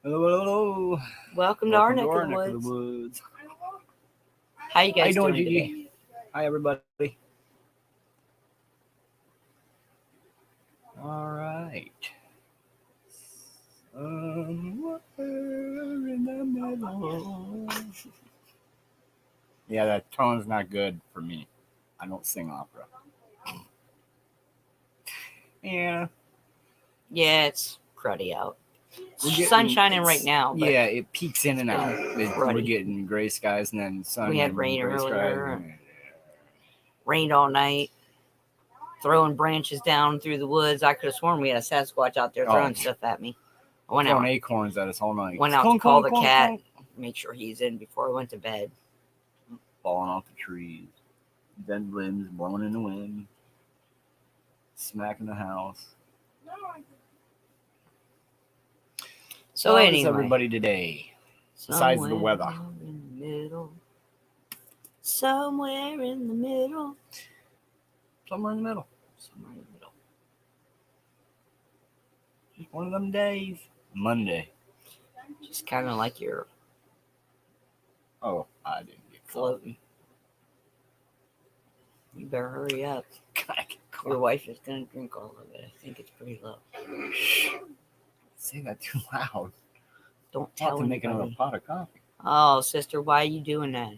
Hello, hello. Welcome to our neck of the neck of the woods. woods. How you How you guys doing, doing Gigi? today? Hi, everybody. All right. Somewhere in the middle. Yeah, that tone's not good for me. I don't sing opera. Yeah. Yeah, it's cruddy out. We're getting- Sun's shining right it's- now, but Yeah, it peaks in and it's out. been We're cruddy. getting gray skies and then sun. We had and rain gray earlier. skies. Rained all night, throwing branches down through the woods. I could have sworn we had a Sasquatch out there throwing stuff at me. I went Throwing out, acorns at us all night. went out to call the cat, make sure he's in before I went to bed. Falling off the trees, dead limbs blowing in the wind, smacking the house. So How is anyway, everybody today? Besides the weather. Somewhere in the middle. Somewhere in the middle. Somewhere in the middle. Somewhere in the middle. Just one of them days. Monday. Just kind of like you're Oh, I didn't get floating. You better hurry up. coffee. Your wife is going to drink all of it. I think it's pretty low. Shh. Say that too loud. Don't I'll have tell to make another anybody. pot of coffee. Oh, sister, why are you doing that?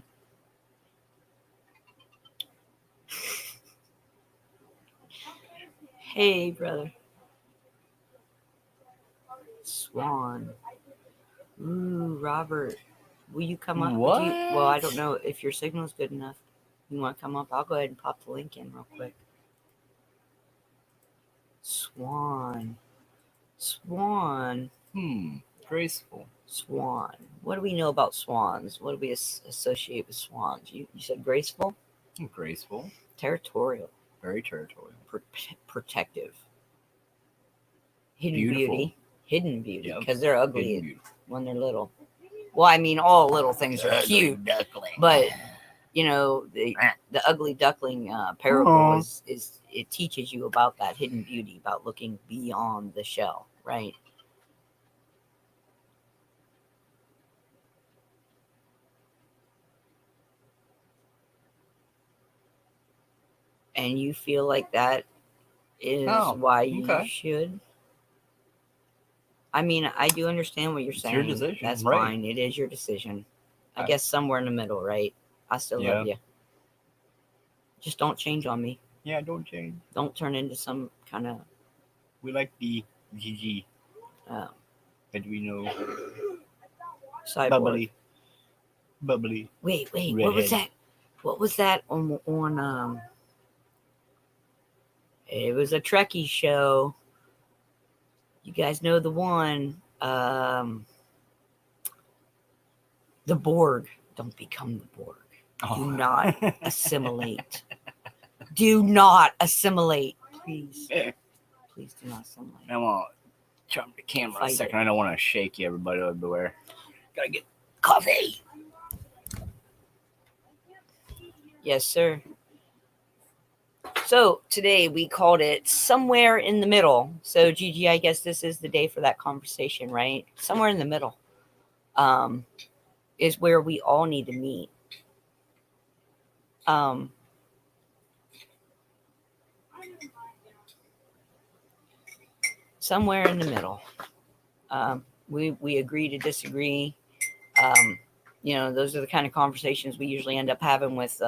Hey, brother. Swan. Ooh, Robert. Will you come up? What? Well, I don't know if your signal's good enough. You want to come up? I'll go ahead and pop the link in real quick. Swan. Swan. Graceful. Swan. What do we know about swans? What do we associate with swans? You said graceful? Graceful. Territorial. Very territorial. Protective. Hidden Beautiful. beauty. Hidden beauty. Yep. Because they're Hidden ugly beauty. when they're little. Well, I mean, all little things are cute. Duckling. But, you know, the ugly duckling parable is it teaches you about that hidden beauty, about looking beyond the shell, right? And you feel like that is why you should. I mean, I do understand what you're saying. Your decision. That's right. fine. It is your decision. I guess somewhere in the middle, right? I still love you. Just don't change on me. Yeah, don't change. Don't turn into some kind of. We like the GG. That we know. Cyborg. Bubbly. Wait. Redhead. What was that? What was that on it was a Trekkie show. You guys know the one. The Borg. Don't become the Borg. Do not assimilate. Do not assimilate. Please. Please do not assimilate. I want to jump the camera a second. I don't want to shake you, everybody everywhere. Gotta get coffee. Yes, sir. So today we called it Somewhere in the Middle. So Gigi, I guess this is the day for that conversation, right? Somewhere in the middle is where we all need to meet. Somewhere in the middle. We agree to disagree. You know, those are the kind of conversations we usually end up having with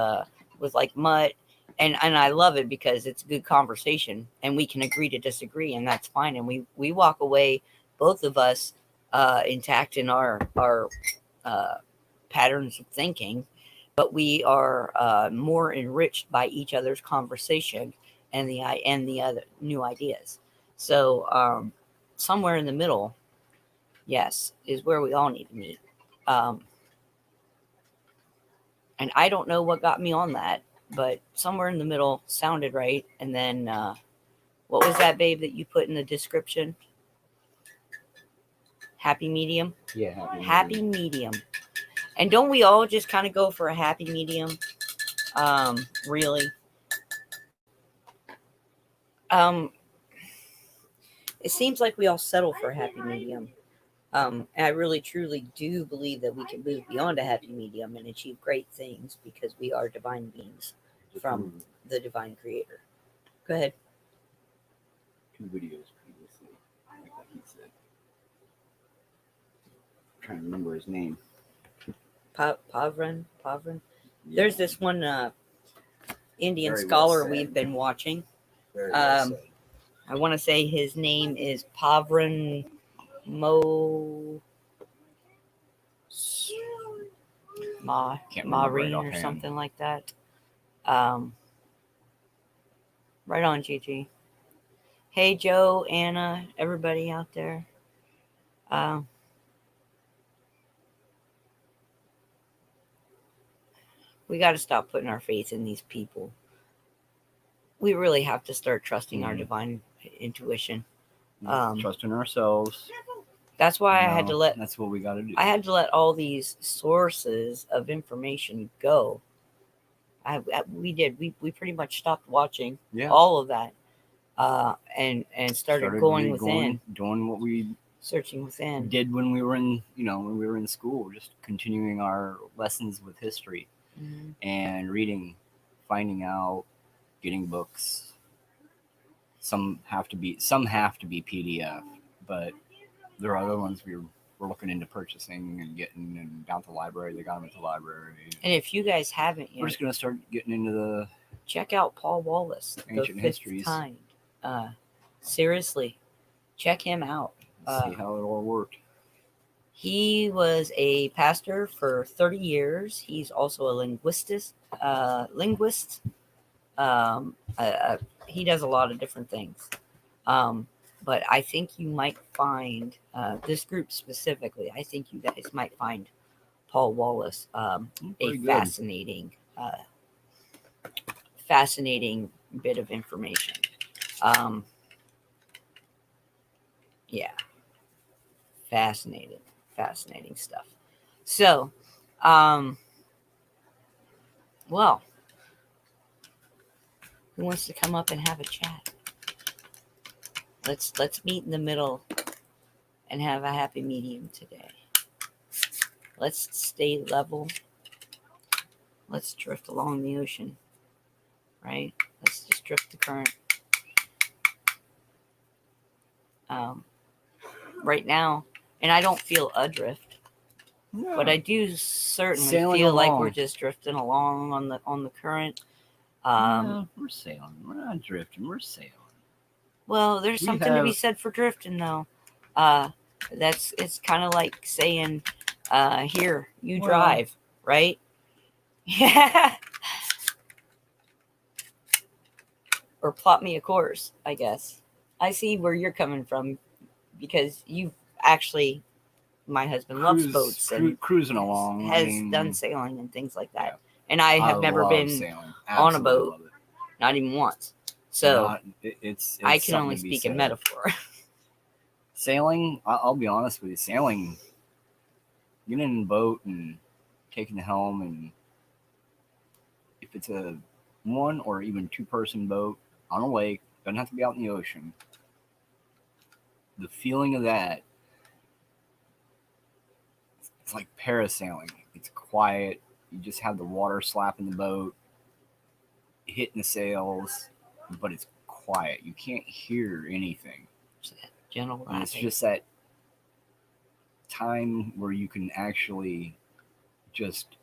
like Mutt. And I love it because it's a good conversation and we can agree to disagree, and that's fine. And we walk away, both of us, intact in our patterns of thinking, but we are more enriched by each other's conversation and the other new ideas. So somewhere in the middle, yes, is where we all need to meet. And I don't know what got me on that, but somewhere in the middle sounded right. And then what was that, babe, that you put in the description? Happy medium? Yeah. Happy medium. And don't we all just kind of go for a happy medium? Really? It seems like we all settle for a happy medium. And I really truly do believe that we can move beyond a happy medium and achieve great things because we are divine beings from the divine creator. Go ahead. 2 videos previously, like what he said. I'm trying to remember his name. Pavran. Yeah. There's this one Indian Very well scholar said. we've been watching. Very well said. I want to say his name is Pavran Mo Can't remember right Marine or offhand. something like that. Right on, Gigi. Hey, Joe, Anna, everybody out there. We got to stop putting our faith in these people. We really have to start trusting our divine intuition. Trusting ourselves. That's why I had to let. That's what we got to do. I had to let all these sources of information go. We did. We pretty much stopped watching all of that, and started going within, doing what we searching within did when we were in school, just continuing our lessons with history and reading, finding out, getting books. Some have to be PDF, but there are other ones we're looking into purchasing and getting, and down to the library. They got them at the library. And if you guys haven't yet, we're just gonna start getting into the check out Paul Wallace, ancient the histories. Kind. Seriously, check him out. See how it all worked. He was a pastor for 30 years. He's also a linguist. He does a lot of different things. But I think you might find this group specifically. I think you guys might find Paul Wallace a fascinating bit of information. Yeah, fascinating stuff. So, well, who wants to come up and have a chat? Let's meet in the middle and have a happy medium today. Let's stay level. Let's drift along the ocean, right? Let's just drift the current. Right now, and I don't feel adrift, but I do certainly feel like we're just drifting along on the current. We're sailing. We're not drifting. We're sailing. Well, there's something to be said for drifting, though. It's kind of like saying, "Here, you drive," right? Yeah. Or plot me a course, I guess. I see where you're coming from, because you've actually, my husband loves boats and cruising along. Has done sailing and things like that. Yeah. And I have never been on a boat, not even once. So it's I can only speak in metaphor. Sailing, I'll be honest with you, sailing, getting in a boat and taking the helm, and if it's a 1 or even 2-person boat on a lake, doesn't have to be out in the ocean. The feeling of that, it's like parasailing. It's quiet. You just have the water slapping the boat, hitting the sails, but it's quiet. You can't hear anything. It's that gentle and it's just that time where you can actually just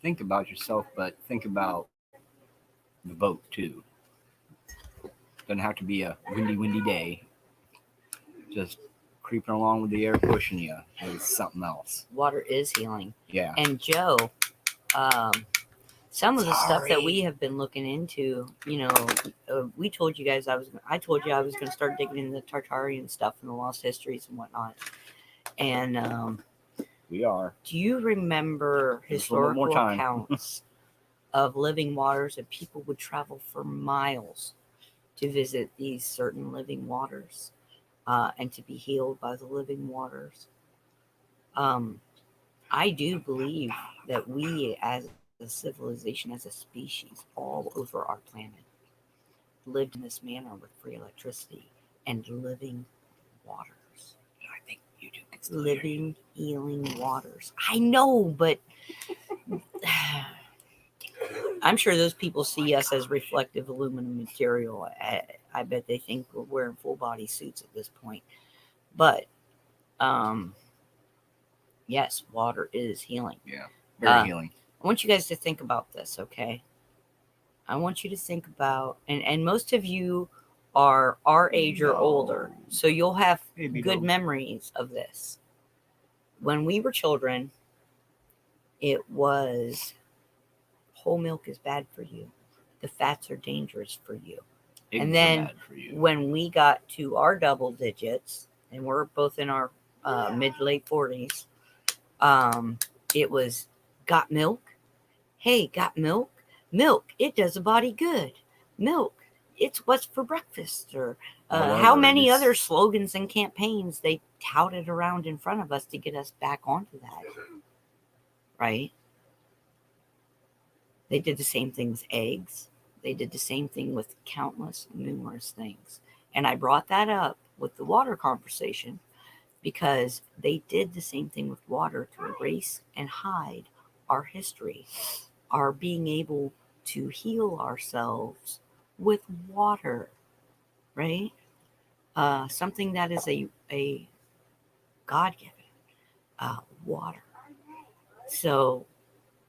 think about yourself, but think about the boat too. Doesn't have to be a windy day. Just creeping along with the air pushing you is something else. Water is healing. Yeah. And Joe, some of the stuff that we have been looking into, we told you guys I told you I was going to start digging into the Tartarian stuff and the lost histories and whatnot. And we are. Do you remember historical accounts of living waters, and people would travel for miles to visit these certain living waters and to be healed by the living waters? I do believe that we as a civilization, as a species, all over our planet, lived in this manner with free electricity and living waters. I think you do can still Living, healing waters. I know, but I'm sure those people see us as reflective aluminum material. I bet they think we're wearing full body suits at this point. But yes, water is healing. Yeah, very healing. I want you guys to think about this, okay? I want you to think about, and most of you are our age or older, so you'll have good memories of this. When we were children, it was whole milk is bad for you. The fats are dangerous for you. Eggs And are then bad for you. when we got to our double digits, and we're both in our mid to late 40s, it was got milk. Hey, got milk? Milk, it does the body good. Milk, it's what's for breakfast. Or how Whatever, many just- other slogans and campaigns they touted around in front of us to get us back onto that. Right? They did the same thing with eggs. They did the same thing with countless, numerous things. And I brought that up with the water conversation because they did the same thing with water to erase and hide our history, our being able to heal ourselves with water, right? Something that is a God-given water. So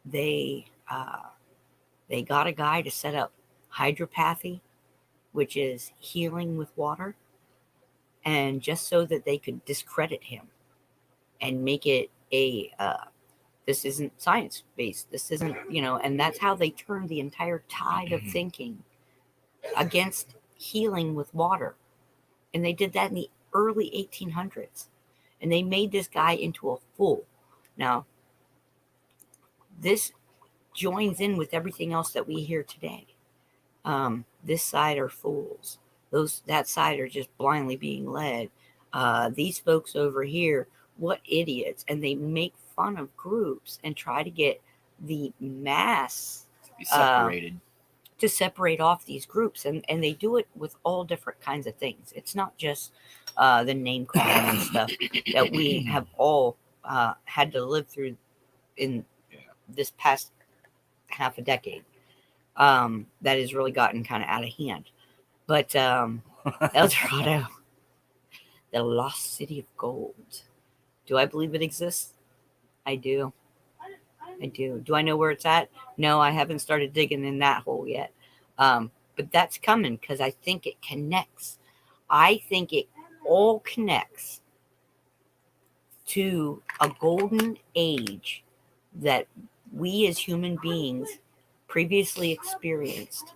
they got a guy to set up hydropathy, which is healing with water, and just so that they could discredit him and make it a this isn't science based, this isn't, and that's how they turned the entire tide of thinking against healing with water. And they did that in the early 1800s, and they made this guy into a fool. Now this joins in with everything else that we hear today. This side are fools. That side are just blindly being led. These folks over here, what idiots! And they make fun of groups and try to get the mass be separated. To separate off these groups, and they do it with all different kinds of things. It's not just the name calling and stuff that we have all had to live through in this past half a decade. That has really gotten kind of out of hand. But El Dorado, the lost city of gold. Do I believe it exists? I do. I do. Do I know where it's at? No, I haven't started digging in that hole yet. But that's coming because I think it connects. I think it all connects to a golden age that we as human beings previously experienced,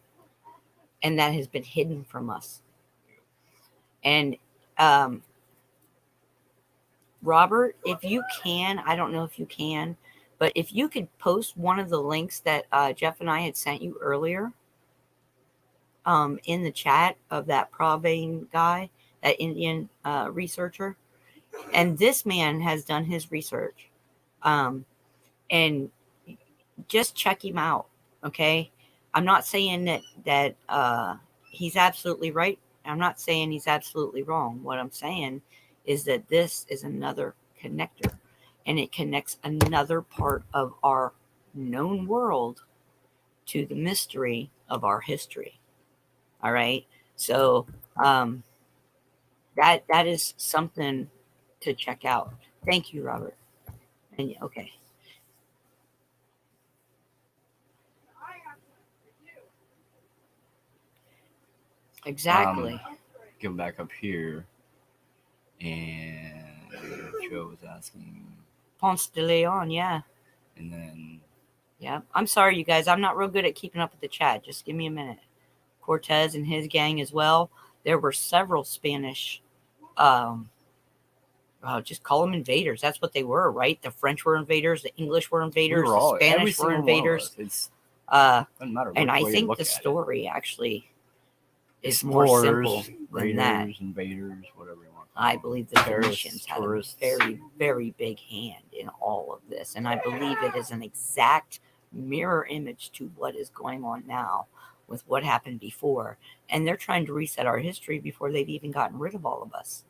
and that has been hidden from us. And Robert, if you can, I don't know if you can, but if you could post one of the links that Jeff and I had sent you earlier in the chat of that Praveen guy, that Indian researcher. And this man has done his research. And just check him out, okay? I'm not saying that he's absolutely right. I'm not saying he's absolutely wrong. What I'm saying is that this is another connector, and it connects another part of our known world to the mystery of our history. All right. So that is something to check out. Thank you, Robert. And okay. Exactly. Go back up here, and Joe was asking, Ponce de Leon, yeah. and then Yeah. I'm sorry, you guys. I'm not real good at keeping up with the chat. Just give me a minute. Cortez and his gang as well. There were several Spanish, just call them invaders. That's what they were, right? The French were invaders, the English were invaders, the Spanish were invaders. It's doesn't matter. And I think the story actually is more simple than that. Invaders, whatever you want. I believe the Phoenicians had a very, very big hand in all of this, and I believe it is an exact mirror image to what is going on now with what happened before. And they're trying to reset our history before they've even gotten rid of all of us.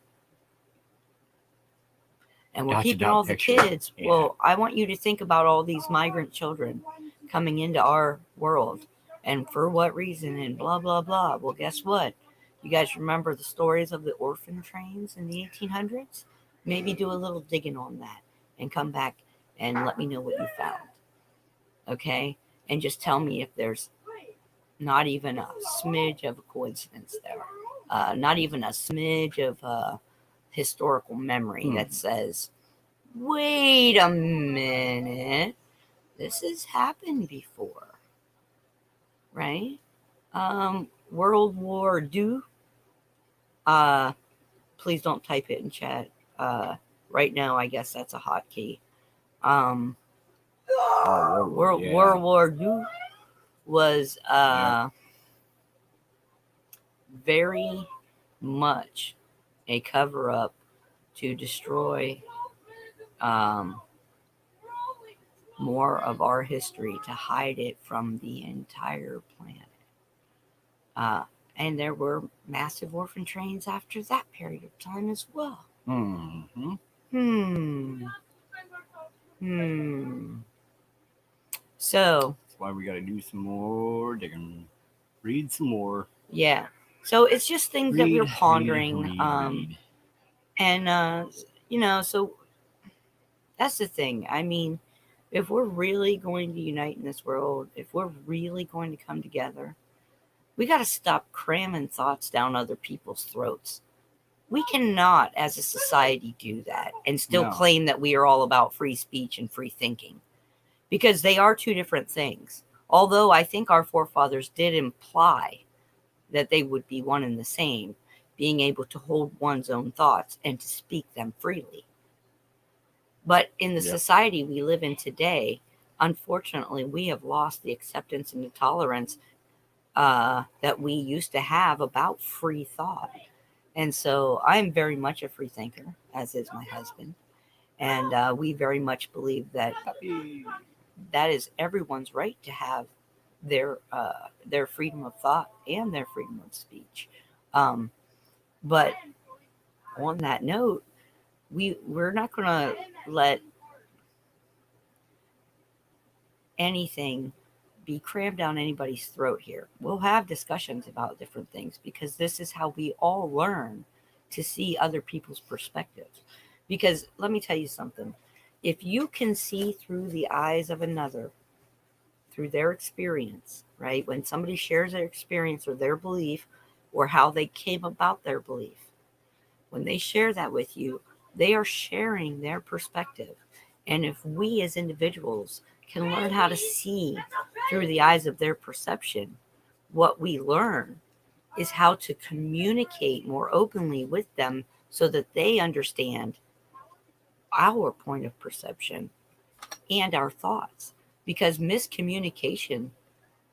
and we're Dot to keeping dot all the picture. kids. Yeah. Well, I want you to think about all these migrant children coming into our world, and for what reason, and blah blah blah. Well, guess what? You guys remember the stories of the orphan trains in the 1800s? Maybe do a little digging on that and come back and let me know what you found. Okay? And just tell me if there's not even a smidge of a coincidence there. Not even a smidge of historical memory that says, wait a minute, this has happened before, right? World War II. Please don't type it in chat. Right now, I guess that's a hotkey. World War II was very much a cover up to destroy more of our history, to hide it from the entire planet. And there were massive orphan trains after that period of time as well. So that's why we got to do some more digging, read some more. Yeah. So it's just things that we're pondering. And so that's the thing. I mean, if we're really going to unite in this world, if we're really going to come together, we got to stop cramming thoughts down other people's throats. We cannot, as a society, do that and still claim that we are all about free speech and free thinking, because they are two different things. Although I think our forefathers did imply that they would be one and the same, being able to hold one's own thoughts and to speak them freely. But in the society we live in today, unfortunately, we have lost the acceptance and the tolerance that we used to have about free thought. And so I'm very much a free thinker, as is my husband. And we very much believe that that is everyone's right to have their freedom of thought and their freedom of speech. But on that note, we're not going to let anything be crammed down anybody's throat here. We'll have discussions about different things, because this is how we all learn to see other people's perspectives. Because let me tell you something. If you can see through the eyes of another, through their experience, right? When somebody shares their experience or their belief or how they came about their belief, when they share that with you, they are sharing their perspective. And if we as individuals can learn how to see through the eyes of their perception, what we learn is how to communicate more openly with them so that they understand our point of perception and our thoughts. Because miscommunication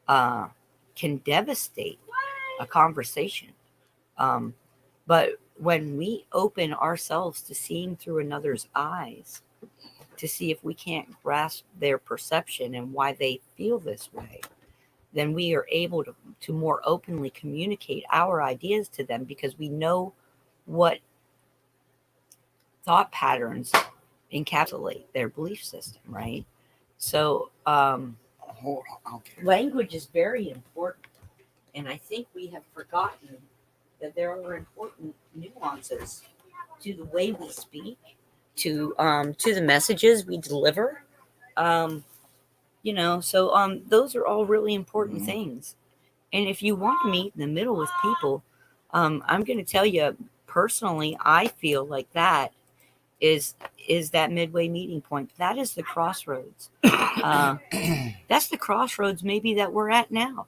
can devastate a conversation. But when we open ourselves to seeing through another's eyes, to see if we can't grasp their perception and why they feel this way, then we are able to more openly communicate our ideas to them, because we know what thought patterns encapsulate their belief system, right? So language is very important. And I think we have forgotten that there are important nuances to the way we speak, to the messages we deliver. So those are all really important things. And if you want to meet in the middle with people, I'm going to tell you personally, I feel like that is that midway meeting point. That is the crossroads. That's the crossroads maybe that we're at now.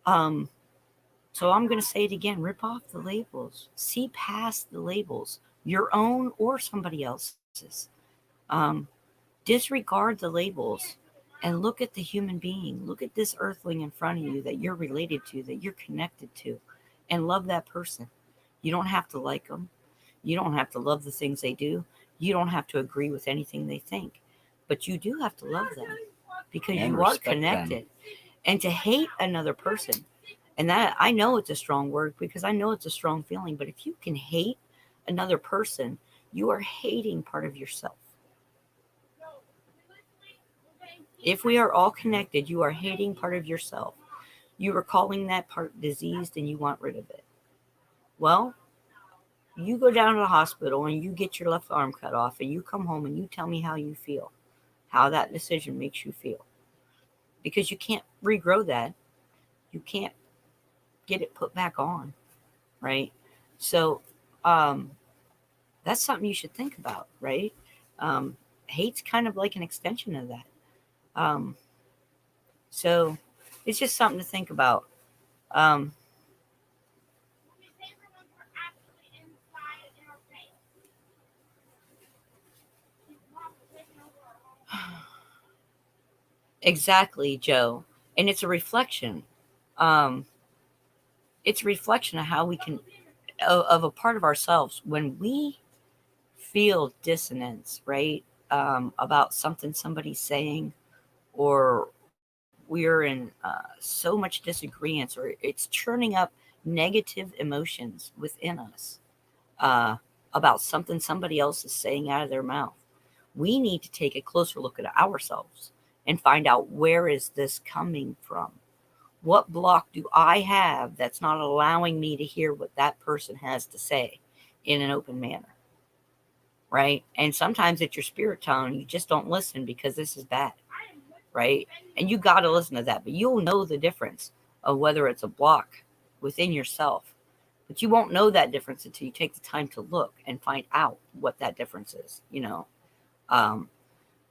So I'm going to say it again, rip off the labels, see past the labels, your own or somebody else's. Disregard the labels and look at the human being. Look at this earthling in front of you that you're related to, that you're connected to, and love that person. You don't have to like them. You don't have to love the things they do. You don't have to agree with anything they think, but you do have to love them, because you are connected. Them. And to hate another person, and that, I know it's a strong word, because I know it's a strong feeling, but if you can hate another person, you are hating part of yourself. If we are all connected, you are hating part of yourself. You are calling that part diseased and you want rid of it. Well, you go down to the hospital and you get your left arm cut off and you come home and you tell me how you feel, how that decision makes you feel. Because you can't regrow that. You can't get it put back on, right? So that's something you should think about, right? Hate's kind of like an extension of that. So it's just something to think about. Exactly, Joe. And it's a reflection. It's a reflection of how we can, of a part of ourselves. When we feel dissonance, right, about something somebody's saying, or we're in so much disagreement, or it's churning up negative emotions within us about something somebody else is saying out of their mouth, we need to take a closer look at ourselves and find out, where is this coming from? What block do I have that's not allowing me to hear what that person has to say in an open manner? Right? And sometimes it's your spirit tone. You just don't listen because this is bad. Right? And you got to listen to that. But you'll know the difference of whether it's a block within yourself. But you won't know that difference until you take the time to look and find out what that difference is, you know.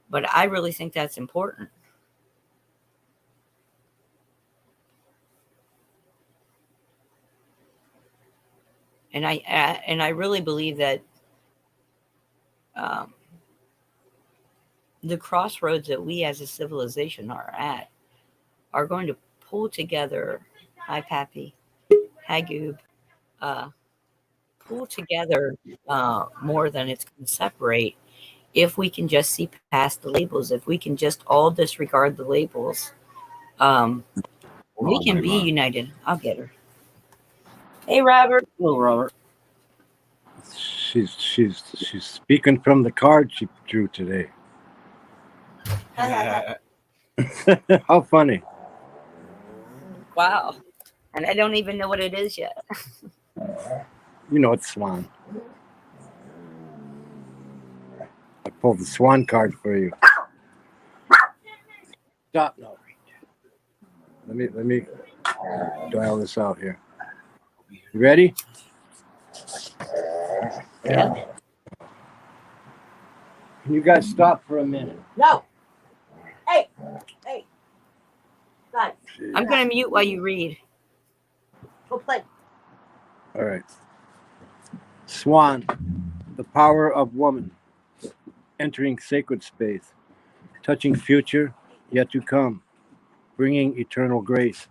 But I really think that's important. And I really believe that the crossroads that we as a civilization are at are going to pull together. Hi, Pappy. Hi, Goob. Pull together more than it's going to separate, if we can just see past the labels, if we can just all disregard the labels, we can be united. I'll get her. Hey, Robert. Hello, Robert. She's speaking from the card she drew today. How funny. Wow. And I don't even know what it is yet. You know it's Swan. I pulled the Swan card for you. Stop now. Let me dial this out here. You ready? Yeah. Can you guys stop for a minute? No. Hey. God. I'm going to mute while you read. Go play. All right. Swan, the power of woman, entering sacred space, touching future yet to come, bringing eternal grace.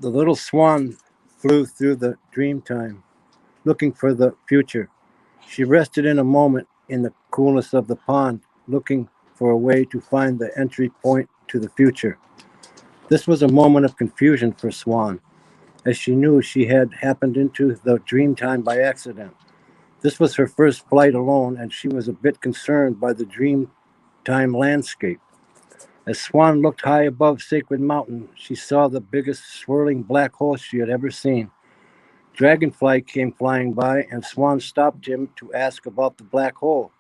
The little swan flew through the dream time, looking for the future. She rested in a moment in the coolness of the pond, looking for a way to find the entry point to the future. This was a moment of confusion for Swan, as she knew she had happened into the dream time by accident. This was her first flight alone, and she was a bit concerned by the dream time landscape. As Swan looked high above Sacred Mountain, she saw the biggest swirling black hole she had ever seen. Dragonfly came flying by, and Swan stopped him to ask about the black hole.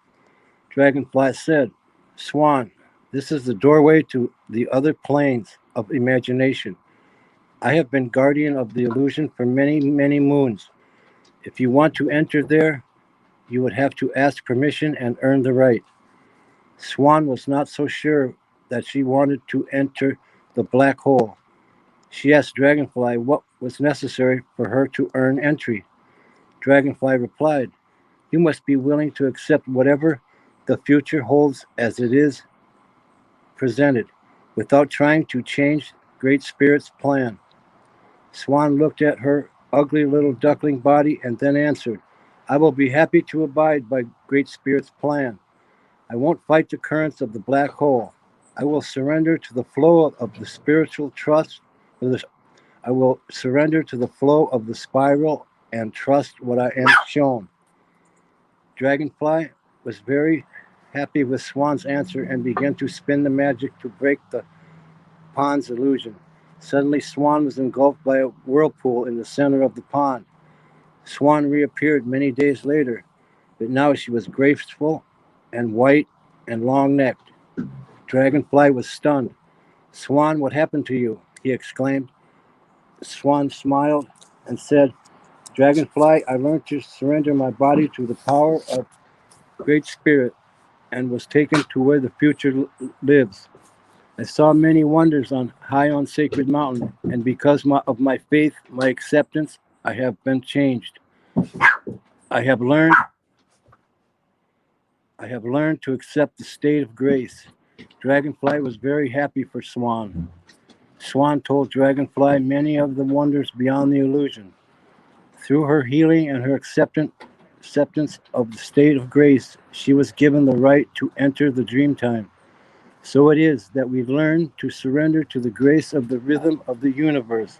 Dragonfly said, "Swan, this is the doorway to the other planes of imagination. I have been guardian of the illusion for many, many moons. If you want to enter there, you would have to ask permission and earn the right." Swan was not so sure that she wanted to enter the black hole. She asked Dragonfly what was necessary for her to earn entry. Dragonfly replied, "You must be willing to accept whatever the future holds as it is presented, without trying to change Great Spirit's plan." Swan looked at her ugly little duckling body and then answered, "I will be happy to abide by Great Spirit's plan. I won't fight the currents of the black hole. I will surrender to the flow of the spiritual trust. I will surrender to the flow of the spiral and trust what I am shown." Dragonfly was very happy with Swan's answer and began to spin the magic to break the pond's illusion. Suddenly, Swan was engulfed by a whirlpool in the center of the pond. Swan reappeared many days later, but now she was graceful and white and long necked. Dragonfly was stunned. Swan, what happened to you? He exclaimed. Swan smiled and said, Dragonfly, I learned to surrender my body to the power of Great Spirit and was taken to where the future lives. I saw many wonders on high on Sacred Mountain, and because of my faith, my acceptance, I have been changed. I have learned I have learned to accept the state of grace. Dragonfly was very happy for Swan. Swan told Dragonfly many of the wonders beyond the illusion. Through her healing and her acceptance of the state of grace, she was given the right to enter the dream time. So it is that we learn to surrender to the grace of the rhythm of the universe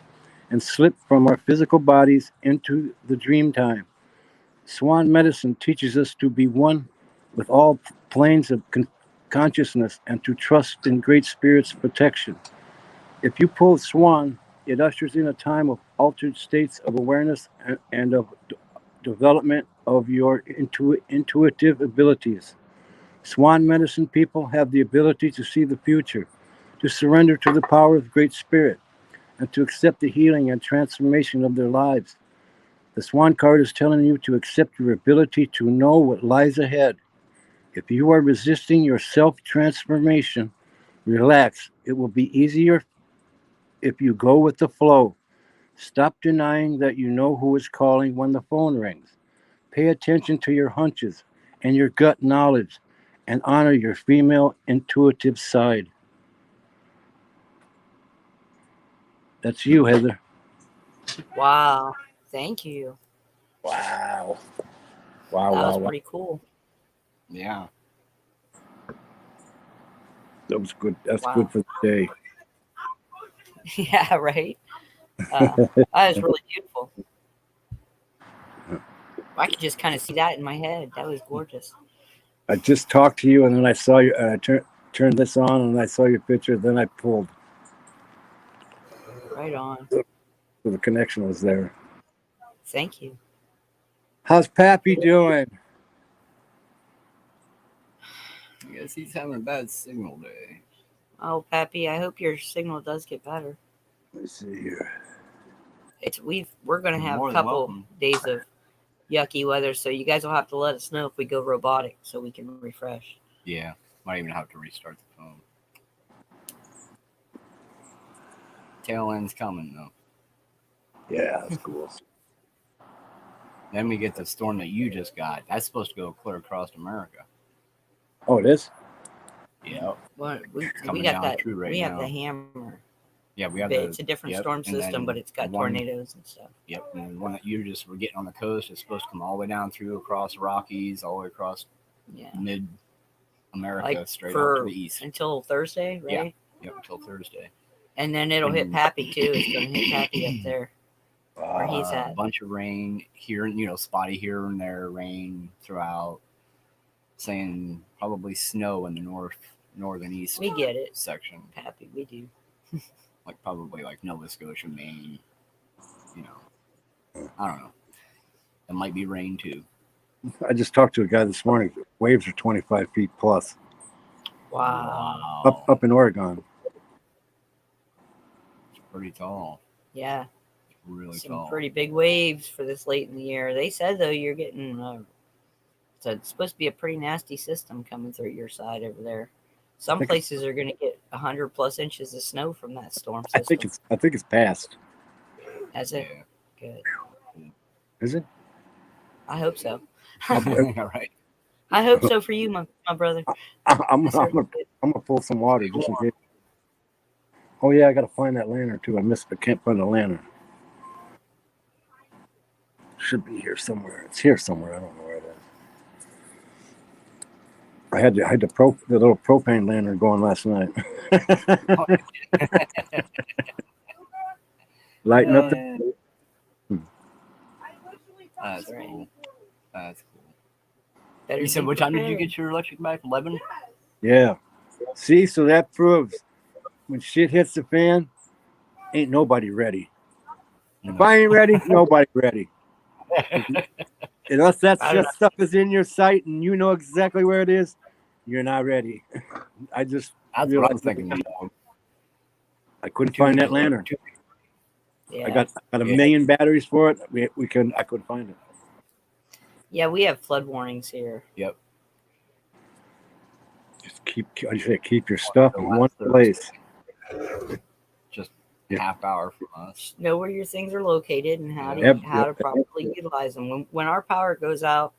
and slip from our physical bodies into the dream time. Swan medicine teaches us to be one with all planes of consciousness and to trust in Great Spirit's protection. If you pull Swan, it ushers in a time of altered states of awareness and of development of your intuitive abilities. Swan medicine people have the ability to see the future, to surrender to the power of Great Spirit, and to accept the healing and transformation of their lives. The Swan card is telling you to accept your ability to know what lies ahead. If you are resisting your self-transformation, relax. It will be easier if you go with the flow. Stop denying that you know who is calling when the phone rings. Pay attention to your hunches and your gut knowledge and honor your female intuitive side. That's you, Heather. Wow. Thank you. Wow. That was pretty cool. Yeah. That was good. That's Wow. good for the day. Yeah, right. That was really beautiful. I could just kind of see that in my head. That was gorgeous. I just talked to you, and then I saw you. I turned this on, and I saw your picture. Then I pulled. Right on. So the connection was there. Thank you. How's Pappy doing? I guess he's having a bad signal day. Oh, Pappy, I hope your signal does get better. Let me see here. We're gonna You're have more a than couple welcome. days of yucky weather, so you guys will have to let us know if we go robotic so we can refresh. Yeah. Might even have to restart the phone. Tail end's coming though. Yeah, that's cool. Then we get the storm that you just got. That's supposed to go clear across America. Oh, it is? Yeah. Well, we Coming got down that. through right we have now. the hammer. Yeah, we have But the. it's a different Yep, storm and system, then but it's got the one- tornadoes and stuff. Yep, and the one that you just were getting on the coast is supposed to come all the way down through across the Rockies, all the way across Yeah, mid America, like straight up for to the east. until Thursday, right? Yep, until Thursday. And then it'll hit And- Pappy too. It's going to hit Pappy up there where he's A at. bunch of rain here, spotty here and there, rain throughout. Saying probably snow in the northern east We get it, section, Pappy. We do. like probably like Nova Scotia, Maine. I don't know. It might be rain too. I just talked to a guy this morning. Waves are 25 feet plus Wow. up in Oregon. It's pretty tall. Yeah, It's really some tall. pretty big waves for this late in the year. They said though you're getting. So it's supposed to be a pretty nasty system coming through your side over there. Some places are going to get 100+ inches of snow from that storm system. I think it's past. That's it. Yeah. Good. Is it? I hope so. All right. I hope so for you, my brother. I'm I certainly do. gonna pull some water just in case. Oh yeah, I gotta find that lantern too. I can't find the lantern. Should be here somewhere. It's here somewhere. I don't know where it is. I had the little propane lantern going last night. Lighting up the That's cool. That's cool. better You said be what time did you prepared. get your electric back? 11. Yeah. See, so that proves when shit hits the fan, ain't nobody ready. If I ain't ready, nobody ready. Unless that I don't shit stuff is in your sight and you know exactly where it is, you're not ready. I just That's what I was realized that thinking. I couldn't find that lantern. Yeah. I got a Yeah. million batteries for it. I couldn't find it. Yeah, we have flood warnings here. Yep. Just keep your stuff The in last one Thursday. place. Just Yeah. half hour from us. Know where your things are located and how to Yep, how to yep. properly utilize them. When our power goes out,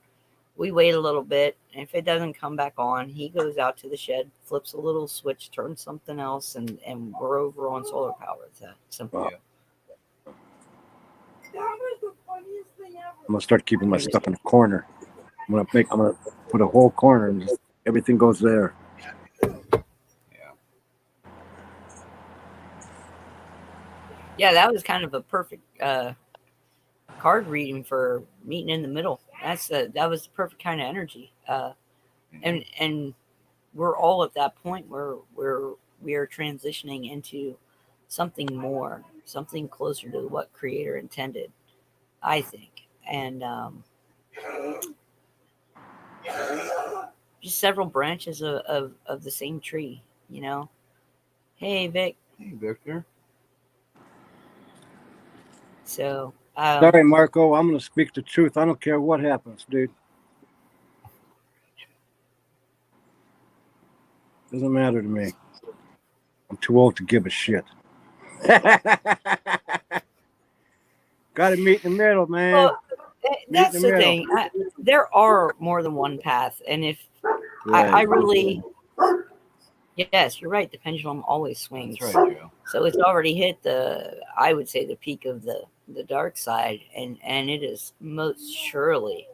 we wait a little bit. And if it doesn't come back on, he goes out to the shed, flips a little switch, turns something else, and we're over on solar power. It's that simple. Wow. Yeah. I'm gonna start keeping my stuff in a corner. I'm gonna put a whole corner and just everything goes there. Yeah, that was kind of a perfect card reading for meeting in the middle. That was the perfect kind of energy. And we're all at that point where we are transitioning into something more, something closer to what Creator intended, I think. And just several branches of the same tree, you know. Hey, Vic. Hey, Victor. So, Sorry, Marco. I'm gonna speak the truth. I don't care what happens, dude. Doesn't matter to me. I'm too old to give a shit. Got to meet in the middle, man. well, that's in the the middle. thing. There are more than one path, and if Right. I really, yes, you're right. The pendulum always swings. That's right, Joe. So it's already hit I would say, the peak of the dark side, and it is most surely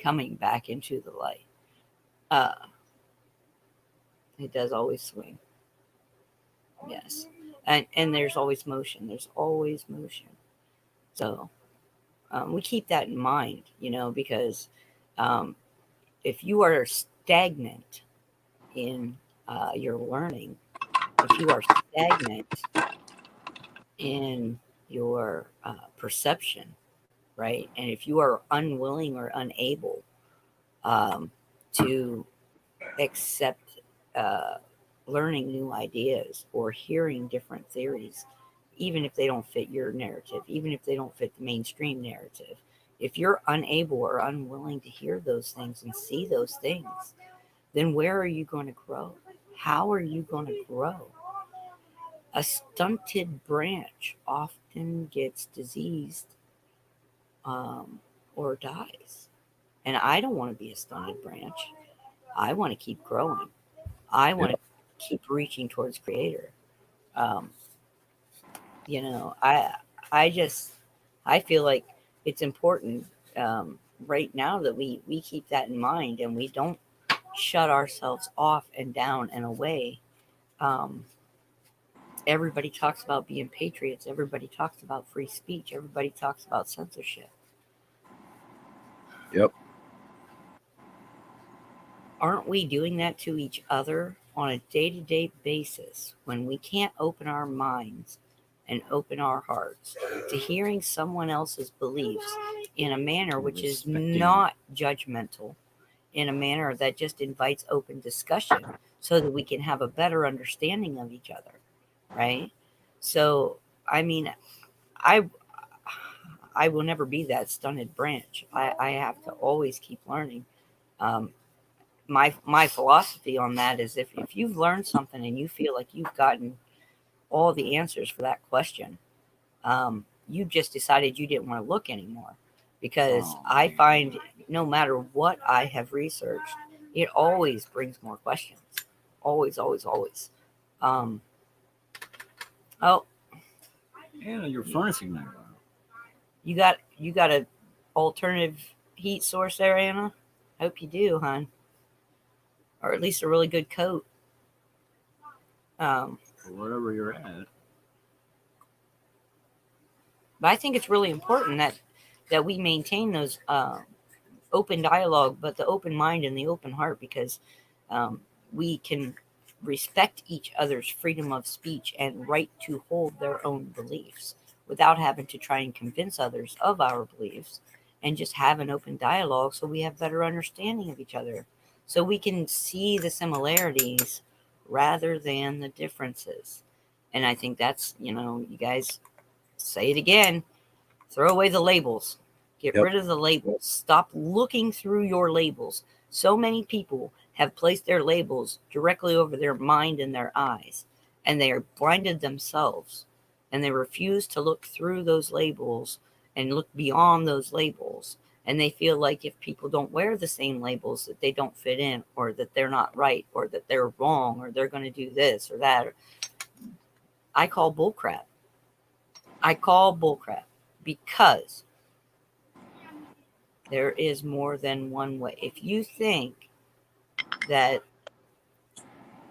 coming back into the light. It does always swing. Yes. And there's always motion. There's always motion. So we keep that in mind, you know, because if you are stagnant in your learning, if you are stagnant in your perception, right? And if you are unwilling or unable to accept learning new ideas or hearing different theories, even if they don't fit your narrative, even if they don't fit the mainstream narrative, if you're unable or unwilling to hear those things and see those things, then where are you going to grow? How are you going to grow? A stunted branch often gets diseased or dies. And I don't want to be a stunted branch. I want to keep growing. I want to keep reaching towards Creator. You know, I feel like it's important right now that we keep that in mind and we don't shut ourselves off and down and away. Everybody talks about being patriots. Everybody talks about free speech. Everybody talks about censorship. Yep. Aren't we doing that to each other on a day-to-day basis when we can't open our minds and open our hearts to hearing someone else's beliefs in a manner which is not judgmental, in a manner that just invites open discussion so that we can have a better understanding of each other, right? So, I mean, I will never be that stunted branch. I have to always keep learning. My philosophy on that is if you've learned something and you feel like you've gotten all the answers for that question, you just decided you didn't want to look anymore. Because I find no matter what I have researched, it always brings more questions. Always, always, always. Oh, Yeah, your furnace igniter. you got a alternative heat source there, Anna? Hope you do, hon. Or at least a really good coat. Wherever you're at. But I think it's really important that we maintain those open dialogue, but the open mind and the open heart, because we can respect each other's freedom of speech and right to hold their own beliefs without having to try and convince others of our beliefs, and just have an open dialogue so we have better understanding of each other, so we can see the similarities rather than the differences. And I think that's, you guys say it again, throw away the labels. Get Yep. rid of the labels. Stop looking through your labels. So many people have placed their labels directly over their mind and their eyes, and they are blinded themselves, and they refuse to look through those labels and look beyond those labels. And they feel like if people don't wear the same labels, that they don't fit in, or that they're not right, or that they're wrong, or they're going to do this or that. I call bullcrap. I call bullcrap, because there is more than one way. If you think that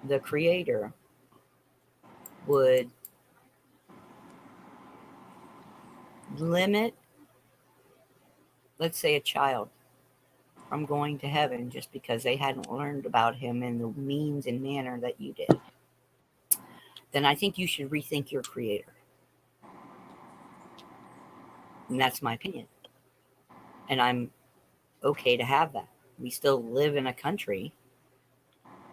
the creator would limit, let's say, a child from going to heaven just because they hadn't learned about him in the means and manner that you did, then I think you should rethink your creator. And that's my opinion. And I'm okay to have that. We still live in a country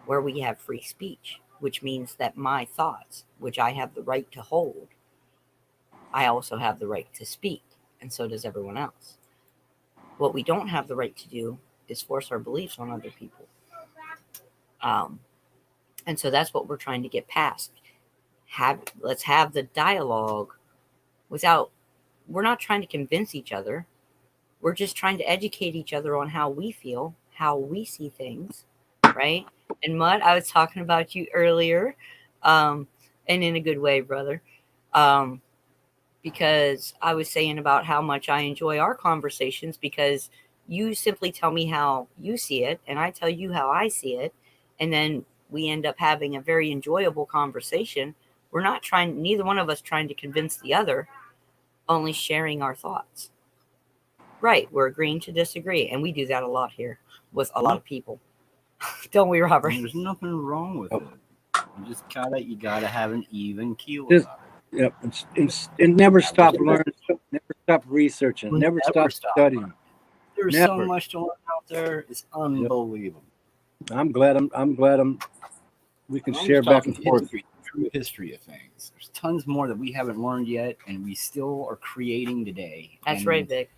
where we have free speech, which means that my thoughts, which I have the right to hold, I also have the right to speak, and so does everyone else. What we don't have the right to do is force our beliefs on other people. And so that's what we're trying to get past. Let's have the dialogue we're not trying to convince each other. We're just trying to educate each other on how we feel, how we see things, right? And Mutt, I was talking about you earlier, and in a good way, brother, because I was saying about how much I enjoy our conversations, because you simply tell me how you see it, and I tell you how I see it, and then we end up having a very enjoyable conversation. We're not trying, neither one of us trying to convince the other, only sharing our thoughts. Right, we're agreeing to disagree, and we do that a lot here with a lot of people. Don't we, Robert? There's nothing wrong with it. You gotta have an even keel Just- about it. Yep. And never stop learning. Never stop researching. We'll Never never stop stop. studying. There's so Never. much to learn out there. It's unbelievable. I'm glad we can I'm share just back talking and forth. history, true history of things. There's tons more that we haven't learned yet, and we still are creating today. That's And right, Vic.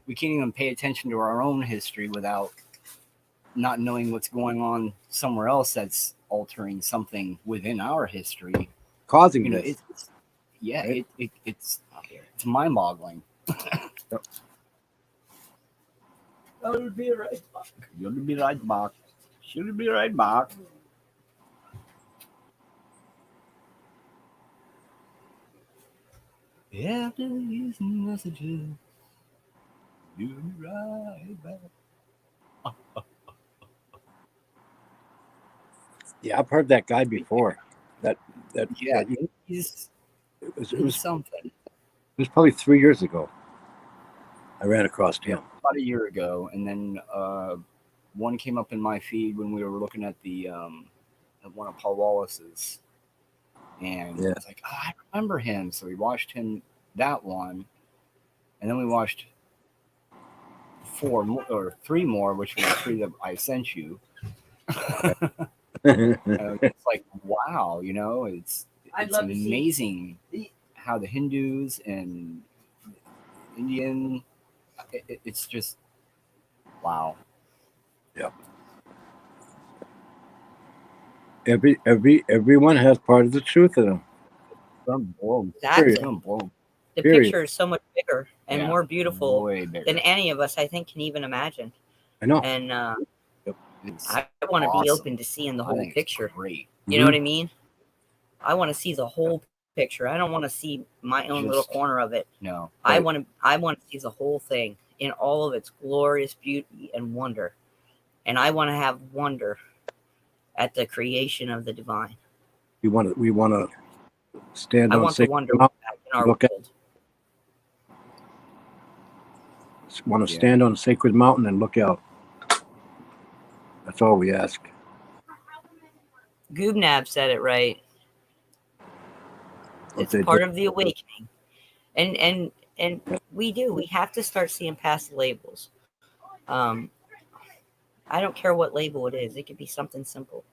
we can't even pay attention to our own history without not knowing what's going on somewhere else that's altering something within our history. Causing You know, this. it's Right. it's mind-boggling. I'll be right back. You'll be right back. She'll be right back. After these messages, you'll be right back. Yeah, I've heard that guy before. That Yeah, that- he's it was something. probably 3 years ago. I ran across him. About a year ago, and then one came up in my feed when we were looking at the at one of Paul Wallace's, and Yeah. I was like, oh, I remember him. So we watched him that one, and then we watched 3 more, which were the 3 that I sent you. It's like, wow, it's love to see- amazing how the Hindus and Indian, it's just wow. Everyone has part of the truth in them. I'm blown. Exactly. I'm blown. The Period. picture is so much bigger and Yeah, more beautiful way bigger. than any of us, I think, can even imagine. I know. And It's I want to be awesome. open to seeing the I whole think it's picture. great. You know what I mean? I want to see the whole picture. I don't want to see my own little Just- corner of it. No, I Right. want to see the whole thing in all of its glorious beauty and wonder. And I want to have wonder at the creation of the divine. We want to stand I on want the sacred wonder ground, back in our look at- world. Want to Yeah. stand on a sacred mountain and look out. That's all we ask. Gubnab said it right. What It's they part did. of the awakening. And we have to start seeing past the labels. I don't care what label it is. It could be something simple.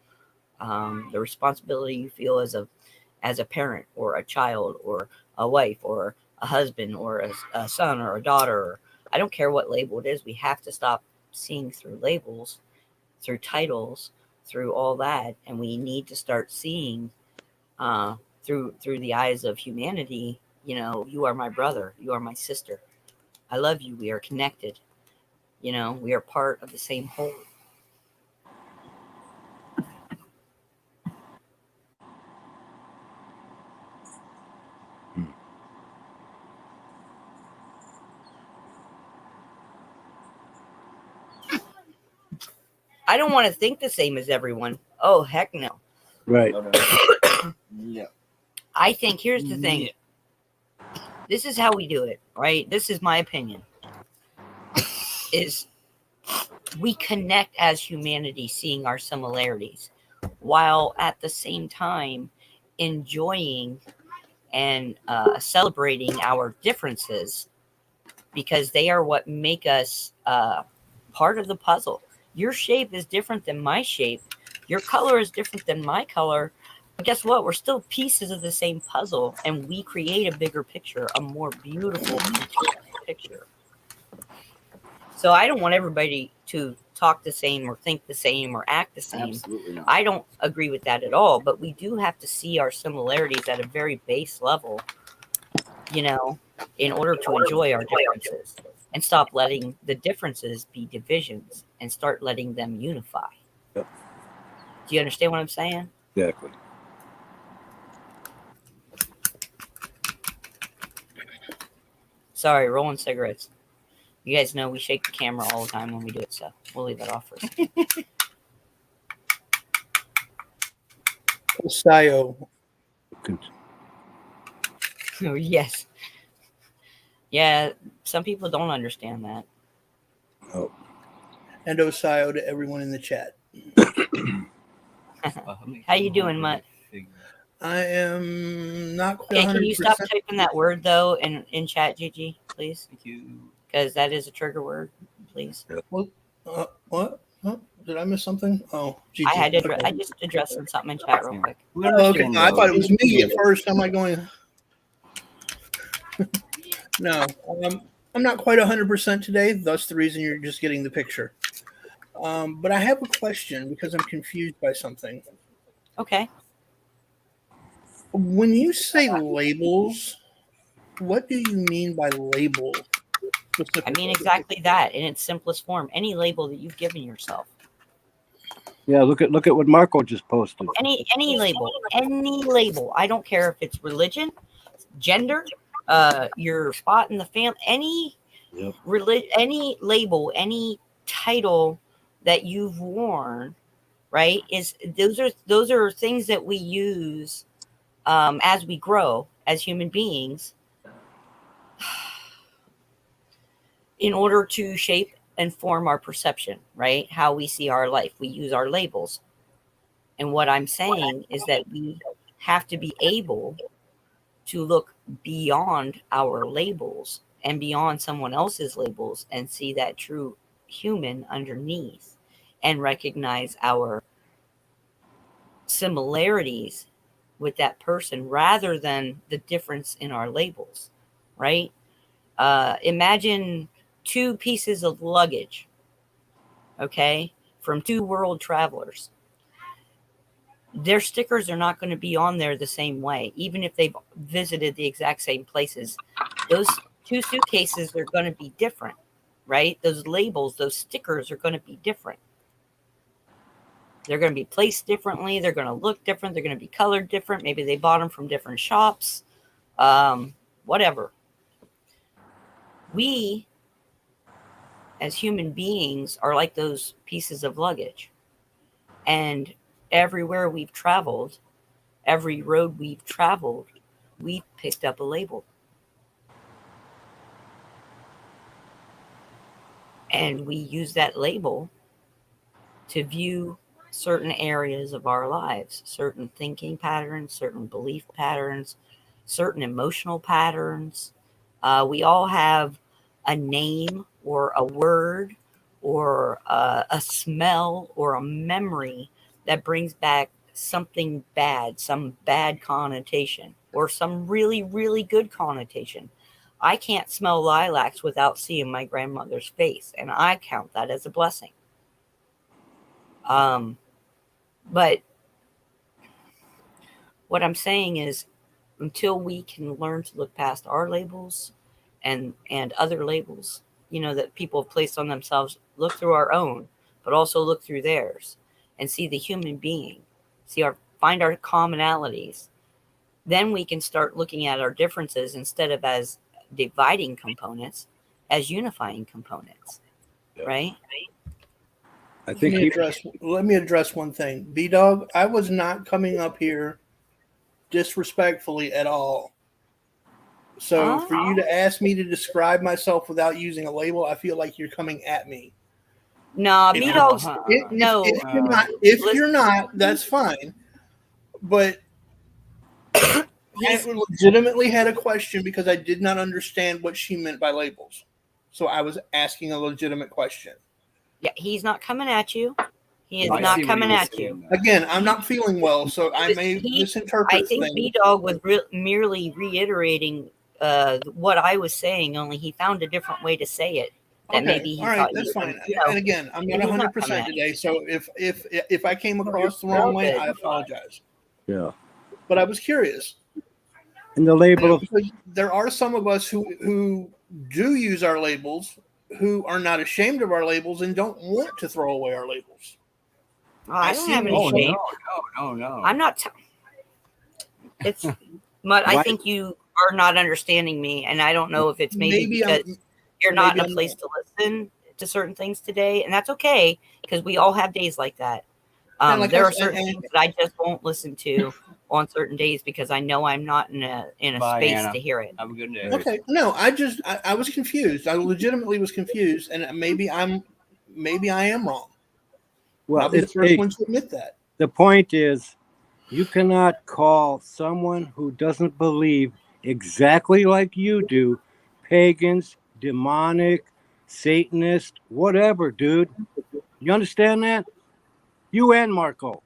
The responsibility you feel as a parent or a child or a wife or a husband or a son or a daughter. I don't care what label it is. We have to stop seeing through labels, through titles, through all that, and we need to start seeing through the eyes of humanity. You know, you are my brother, you are my sister. I love you. We are connected. You know, we are part of the same whole. I don't want to think the same as everyone. Oh, heck no. Right. Yeah. I think here's the thing. This is how we do it, right? This is my opinion. Is we connect as humanity, seeing our similarities, while at the same time enjoying and celebrating our differences, because they are what make us part of the puzzle. Your shape is different than my shape. Your color is different than my color. But guess what? We're still pieces of the same puzzle, and we create a bigger picture, a more beautiful picture. So I don't want everybody to talk the same or think the same or act the same. Absolutely not. I don't agree with that at all, but we do have to see our similarities at a very base level, you know, in order to enjoy our differences and stop letting the differences be divisions and start letting them unify. Yep. Do you understand what I'm saying? Exactly. Sorry, rolling cigarettes. You guys know we shake the camera all the time when we do it, so we'll leave that off for a second. Osayo. Oh, yes. Yeah, some people don't understand that. Oh. And Osayo to everyone in the chat. How you doing, Mutt? I am not quite Okay, 100%. can you stop typing that word, though, in chat, Gigi, please? Thank you. Because that is a trigger word, please. What? Huh? Did I miss something? Oh, GG. I had to Okay. I just addressed something in chat real quick. We Oh, okay. understand, I though. thought it was me at first. Am I going? No, I'm not quite 100% today. Thus, the reason you're just getting the picture. But I have a question because I'm confused by something. Okay. When you say labels, what do you mean by label? I mean exactly that in its simplest form. Any label that you've given yourself. Yeah, look at what Marco just posted. Any label. I don't care if it's religion, gender, your spot in the family, any Yep. any label, any title that you've worn, right? Is those are things that we use as we grow as human beings in order to shape and form our perception, right? How we see our life. We use our labels. And what I'm saying is that we have to be able to look beyond our labels and beyond someone else's labels and see that true human underneath and recognize our similarities with that person rather than the difference in our labels, right? Imagine two pieces of luggage, okay, from two world travelers. Their stickers are not going to be on there the same way, even if they've visited the exact same places. Those two suitcases are going to be different, right? Those labels, those stickers are going to be different. They're going to be placed differently. They're going to look different. They're going to be colored different. Maybe they bought them from different shops. Whatever. We, as human beings, are like those pieces of luggage. And everywhere we've traveled, every road we've traveled, we've picked up a label. And we use that label to view certain areas of our lives, certain thinking patterns, certain belief patterns, certain emotional patterns. We all have a name or a word or a smell or a memory that brings back something bad, some bad connotation, or some really, really good connotation. I can't smell lilacs without seeing my grandmother's face, and I count that as a blessing. But what I'm saying is, until we can learn to look past our labels and other labels, that people have placed on themselves, look through our own, but also look through theirs and see the human being, find our commonalities, then we can start looking at our differences instead of as dividing components, as unifying components. Yeah. Right? I think Let me address one thing. B-Dog, I was not coming up here disrespectfully at all. So for you to ask me to describe myself without using a label, I feel like you're coming at me. Nah, B-Dog's no. If you're not, that's fine. But I legitimately had a question because I did not understand what she meant by labels. So I was asking a legitimate question. Yeah, he's not coming at you. He is not coming at you. Again, I'm not feeling well, so I may misinterpret I think things. B-Dog was merely reiterating what I was saying, only he found a different way to say it. That maybe he thought that's fine. You know, and again, I'm not 100% today, so if I came across the wrong way, I apologize. Yeah. But I was curious. And the label of there are some of us who do use our labels, who are not ashamed of our labels and don't want to throw away our labels. Oh, I don't have any shame. No. I'm not. It's, but I think you are not understanding me, and I don't know if it's maybe because you're not in a place to listen to certain things today, and that's okay because we all have days like that. There are certain things that I just won't listen to on certain days because I know I'm not in a space Anna. to hear it. Have a good day. Okay, no, I was confused. I legitimately was confused, and maybe I am wrong. well, I'll be the first one to admit that. The point is, you cannot call someone who doesn't believe exactly like you do, pagans, demonic, Satanist, whatever, dude. You understand that? You and Marco.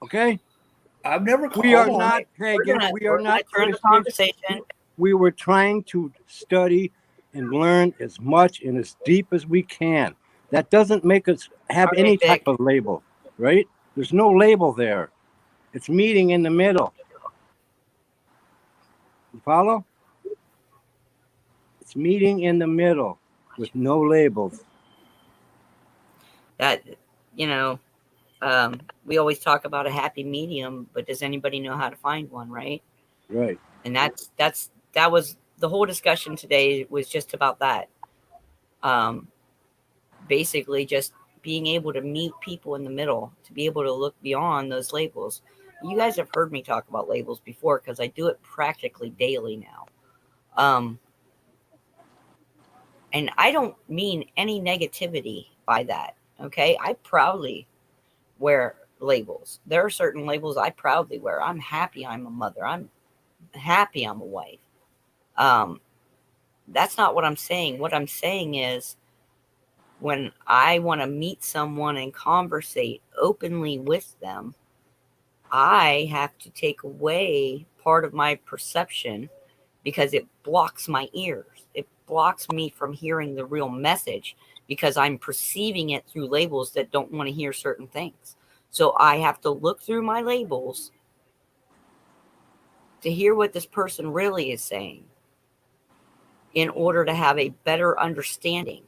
Okay? I've never called. We are not pagans. We are not Christians. We were trying to study and learn as much and as deep as we can. That doesn't make us have any type of label, right? There's no label there. It's meeting in the middle. You follow? It's meeting in the middle with no labels. That, we always talk about a happy medium, but does anybody know how to find one, right? Right. And that was the whole discussion today, was just about that. Basically just being able to meet people in the middle, to be able to look beyond those labels. You guys have heard me talk about labels before because I do it practically daily now. And I don't mean any negativity by that. Okay. I proudly wear labels. There are certain labels I proudly wear. I'm happy I'm a mother. I'm happy I'm a wife. That's not what I'm saying. What I'm saying is, when I want to meet someone and conversate openly with them, I have to take away part of my perception because it blocks my ears. It blocks me from hearing the real message because I'm perceiving it through labels that don't want to hear certain things. So I have to look through my labels to hear what this person really is saying in order to have a better understanding.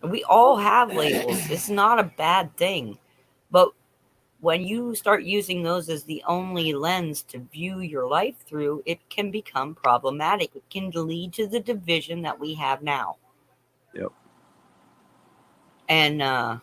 We all have labels. It's not a bad thing. But when you start using those as the only lens to view your life through, it can become problematic. It can lead to the division that we have now. Yep. And all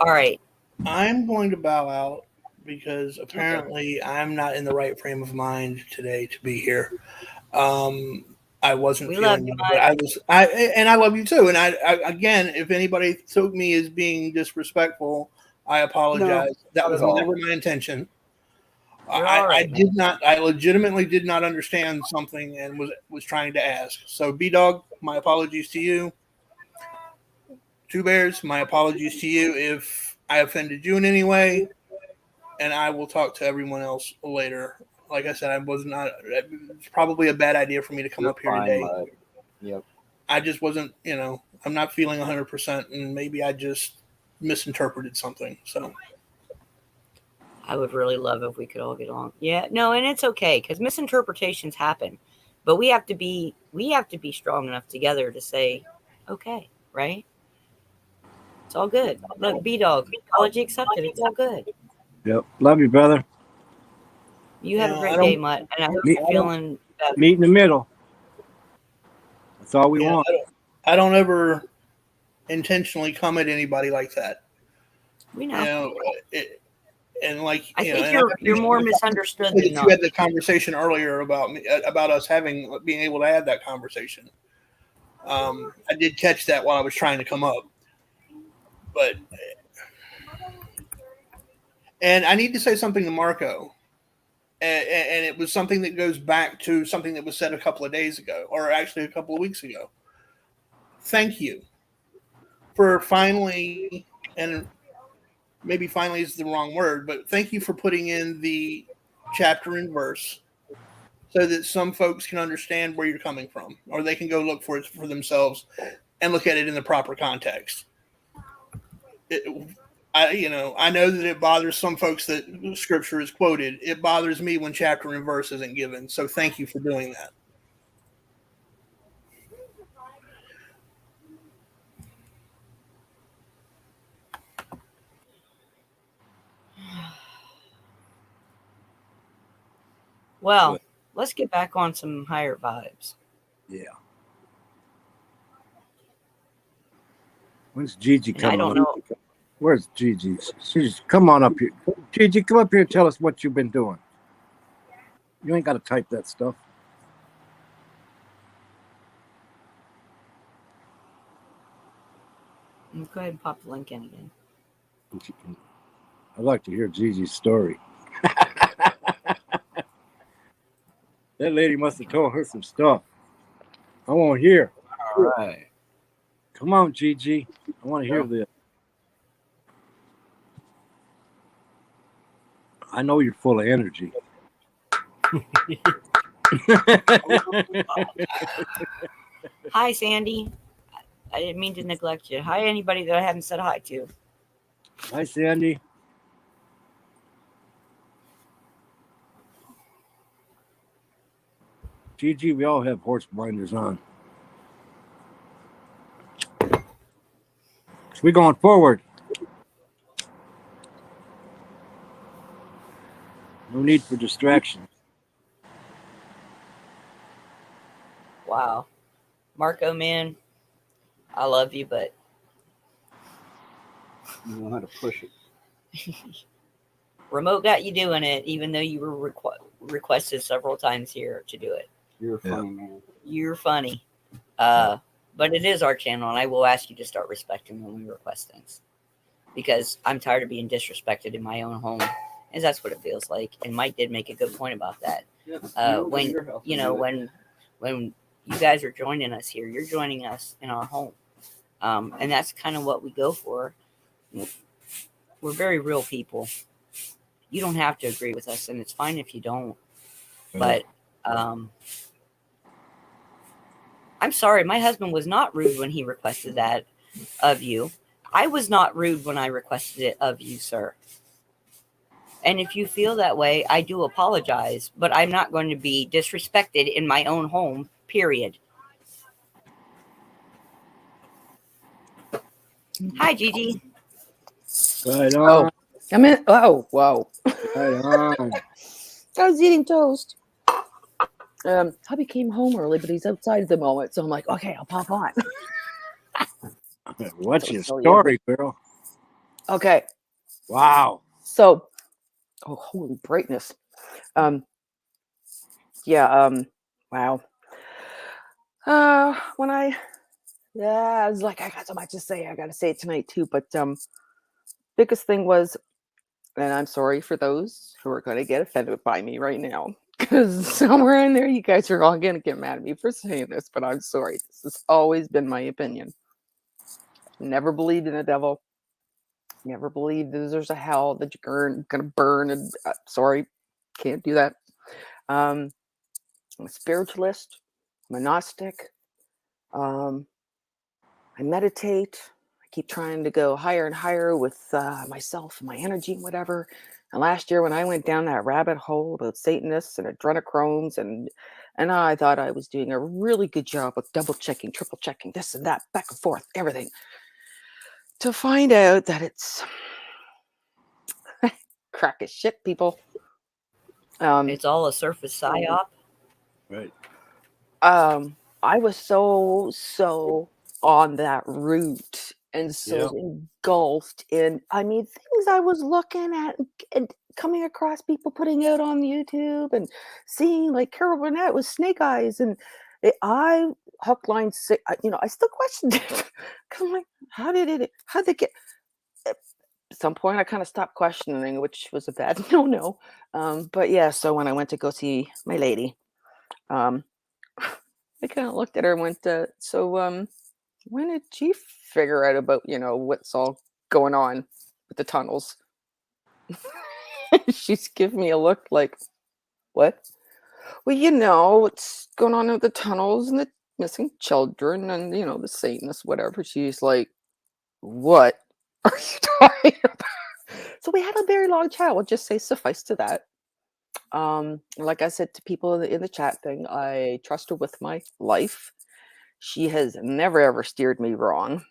right. I'm going to bow out because apparently I'm not in the right frame of mind today to be here. I wasn't We love feeling you, well, but I love you too. And I again, if anybody took me as being disrespectful, I apologize. That not was at all. never my intention. You're all right, man. I legitimately did not understand something and was trying to ask. So B Dog, my apologies to you. Two Bears, my apologies to you if I offended you in any way, and I will talk to everyone else later. Like I said, I was not. It's probably a bad idea for me to come You're up here fine, today. bud. Yep. I just wasn't, I'm not feeling 100%, and maybe I just misinterpreted something. So I would really love if we could all get along. Yeah, no, and it's okay because misinterpretations happen, but we have to be strong enough together to say, okay, right? It's all good. Look, B Dog, apology accepted. It's all good. Yep. Love you, brother. You have Yeah, a I great don't- day, Mutt, and I hope Me- you're feeling better. Meet in the middle. That's all we yeah, want. I don't ever intentionally come at anybody like that. We know. And like I think and you're more misunderstood that than you not. had the conversation earlier about us being able to have that conversation. I did catch that while I was trying to come up, and I need to say something to Marco, and it was something that goes back to something that was said a couple of days ago, or actually a couple of weeks ago. Thank you for finally, and maybe finally is the wrong word, but thank you for putting in the chapter and verse so that some folks can understand where you're coming from, or they can go look for it for themselves and look at it in the proper context. I know that it bothers some folks that scripture is quoted. It bothers me when chapter and verse isn't given. So thank you for doing that. Well, let's get back on some higher vibes. Yeah. When's Gigi And I coming? don't know. Where's Gigi? She's come on up here. Gigi, come up here and tell us what you've been doing. You ain't got to type that stuff. Go ahead and pop the link in again. I'd like to hear Gigi's story. That lady must have told her some stuff. I want to hear. All right. Come on, Gigi. I want to hear this. I know you're full of energy. Hi, Sandy. I didn't mean to neglect you. Hi, anybody that I haven't said hi to. Hi, Sandy. Gigi, we all have horse blinders on. So we're going forward. No need for distraction. Wow. Marco, man, I love you, but You know how to push it. remote got you doing it, even though you were requested several times here to do it. You're a funny man. You're funny. But it is our channel, and I will ask you to start respecting when we request things. Because I'm tired of being disrespected in my own home. And that's what it feels like. And Mike did make a good point about that. When you guys are joining us here, you're joining us in our home. And that's kind of what we go for. We're very real people. You don't have to agree with us, and it's fine if you don't. But I'm sorry, my husband was not rude when he requested that of you. I was not rude when I requested it of you, sir. And if you feel that way, I do apologize, but I'm not going to be disrespected in my own home, period. Hi, Gigi. Right on. I'm in. Oh, whoa. Right on. I was eating toast. Hubby came home early, but he's outside at the moment. So I'm like, okay, I'll pop on. What's your So story, girl? Okay. Wow. So, oh, holy brightness. Yeah. Wow. When I was like, I got so much to say. I got to say it tonight too. But biggest thing was, and I'm sorry for those who are going to get offended by me right now, because somewhere in there, you guys are all going to get mad at me for saying this. But I'm sorry. This has always been my opinion. Never believed in the devil. Never believed that there's a hell that you're going to burn. And sorry, can't do that. I'm a spiritualist, I'm a Gnostic. I meditate. I keep trying to go higher and higher with myself, my energy, and whatever. And last year, when I went down that rabbit hole about Satanists and adrenochromes, and I thought I was doing a really good job of double checking, triple checking, this and that, back and forth, everything, to find out that it's crack as shit, people. It's all a surface psyop. Right. I was so on that route and so engulfed in, I mean, things I was looking at and coming across people putting out on YouTube and seeing like Carol Burnett with Snake Eyes, and I hook, line, I still questioned it. I'm like, how'd they get? At some point, I kind of stopped questioning, which was a bad no. But yeah, so when I went to go see my lady, I kind of looked at her and went, so when did she figure out about, what's all going on with the tunnels? She's giving me a look like, what? Well, what's going on with the tunnels and the missing children and, the Satanists, whatever. She's like, what are you talking about? So we had a very long chat. We'll just say suffice to that. Like I said to people in the chat thing, I trust her with my life. She has never ever steered me wrong,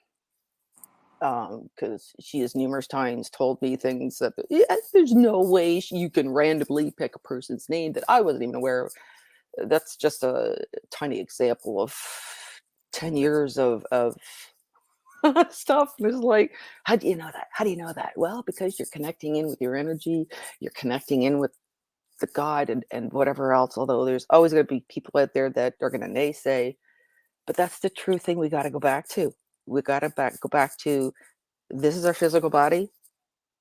because she has numerous times told me things that there's no way you can randomly pick a person's name that I wasn't even aware of. That's just a tiny example of 10 years of stuff. And it's like, how do you know that? How do you know that? Well, because you're connecting in with your energy, you're connecting in with the God and whatever else. Although there's always going to be people out there that are going to naysay, but that's the true thing we got to go back to. We got to go back to, this is our physical body,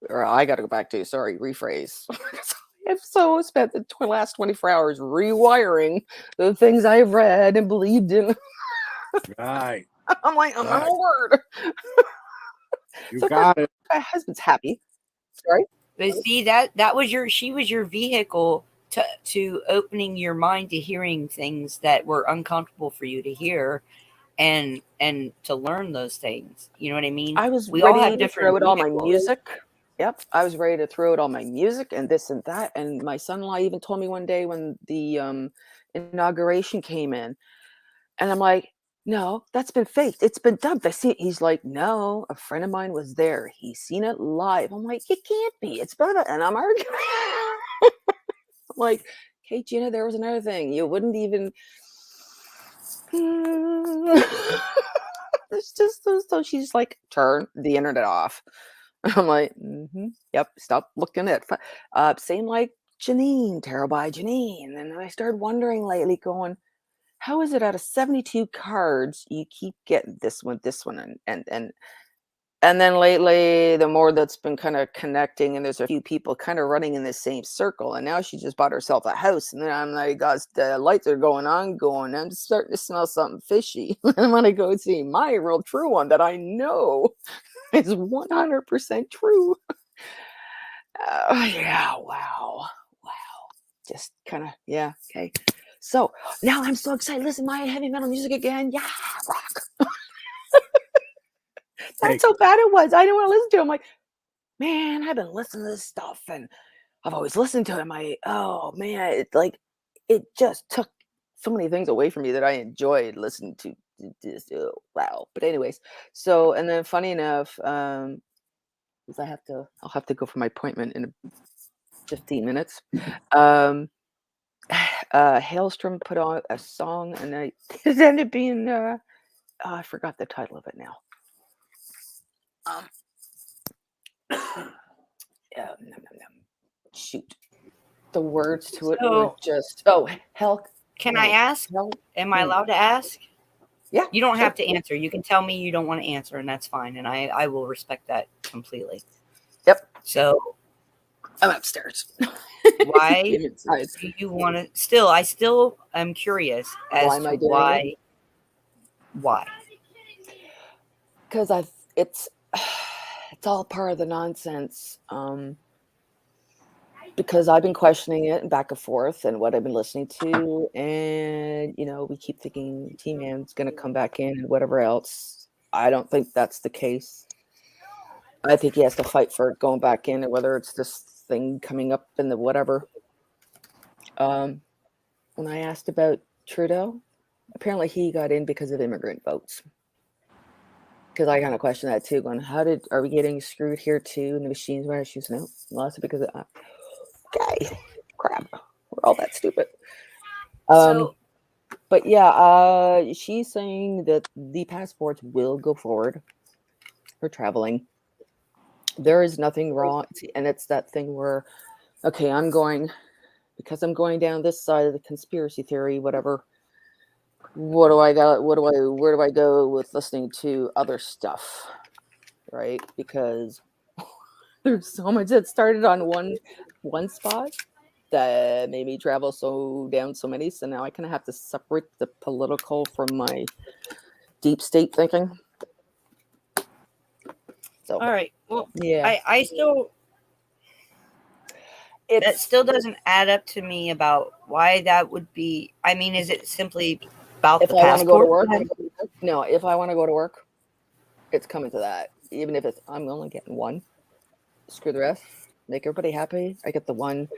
or I got to go back to, sorry, rephrase. I've so spent the last 24 hours rewiring the things I've read and believed in. Right. I'm like, oh my Right. word. You So got it. my husband's happy. Sorry. But see, that was she was your vehicle to opening your mind to hearing things that were uncomfortable for you to hear, and to learn those things. You know what I mean? I was We all ready have to different throw out all my vehicles. music. Yep. I was ready to throw out all my music and this and that. And my son-in-law even told me one day when the inauguration came in, and I'm like, no, that's been faked. It's been dubbed. I see it. He's like, no, a friend of mine was there. He's seen it live. I'm like, it can't be. It's better. And I'm arguing. I'm like, okay, Gina, there was another thing. You wouldn't even. It's just so she's like, turn the internet off. I'm like, yep, stop looking at. Same like Janine, Tarot by Janine. And I started wondering lately, going, how is it out of 72 cards you keep getting this one, and then lately the more that's been kind of connecting, and there's a few people kind of running in the same circle, and now she just bought herself a house, and then I'm like, God, the lights are going, I'm starting to smell something fishy. I'm gonna go see my real true one that I know is 100% true. Yeah, wow, just kind of, yeah, okay. So now I'm so excited. Listen, my heavy metal music again. Yeah, rock. That's how bad it was. I didn't want to listen to it. I'm like, man, I've been listening to this stuff and I've always listened to it. Oh man, it just took so many things away from me that I enjoyed listening to this. Wow. But anyways, so, and then funny enough, because I'll have to go for my appointment in 15 minutes. Hailstrom put on a song, and it ended up being I forgot the title of it now. The words to it were So- just hell. Can No. I ask? Hell. Am I allowed to ask? Yeah. You don't sure. have to answer. You can tell me you don't want to answer, and that's fine. And I will respect that completely. Yep. So I'm upstairs. why I'm inside. do you want to? Still, I still am curious as Why am I to doing why. Why? Because it's all part of the nonsense. Because I've been questioning it and back and forth and what I've been listening to, and we keep thinking T-Man's going to come back in and whatever else. I don't think that's the case. I think he has to fight for it going back in, and whether it's this thing coming up in the whatever. When I asked about Trudeau, apparently he got in because of immigrant votes. Because I kind of question that too, going, are we getting screwed here too? And the machines were issues? No, lots of because of okay, crap, we're all that stupid. So But yeah, she's saying that the passports will go forward for traveling. There is nothing wrong, and it's that thing where, okay, I'm going down this side of the conspiracy theory, whatever. What do I got? Where do I go with listening to other stuff, right? Because there's so much that started on one spot that made me travel down so many. So now I kind of have to separate the political from my deep state thinking. So all right. Well, yeah, I still that still doesn't add up to me about why that would be. I mean, is it simply about if the I want to go to passport? work, no. If I want to go to work, it's coming to that. Even if I'm only getting one. Screw the rest. Make everybody happy. I get the one,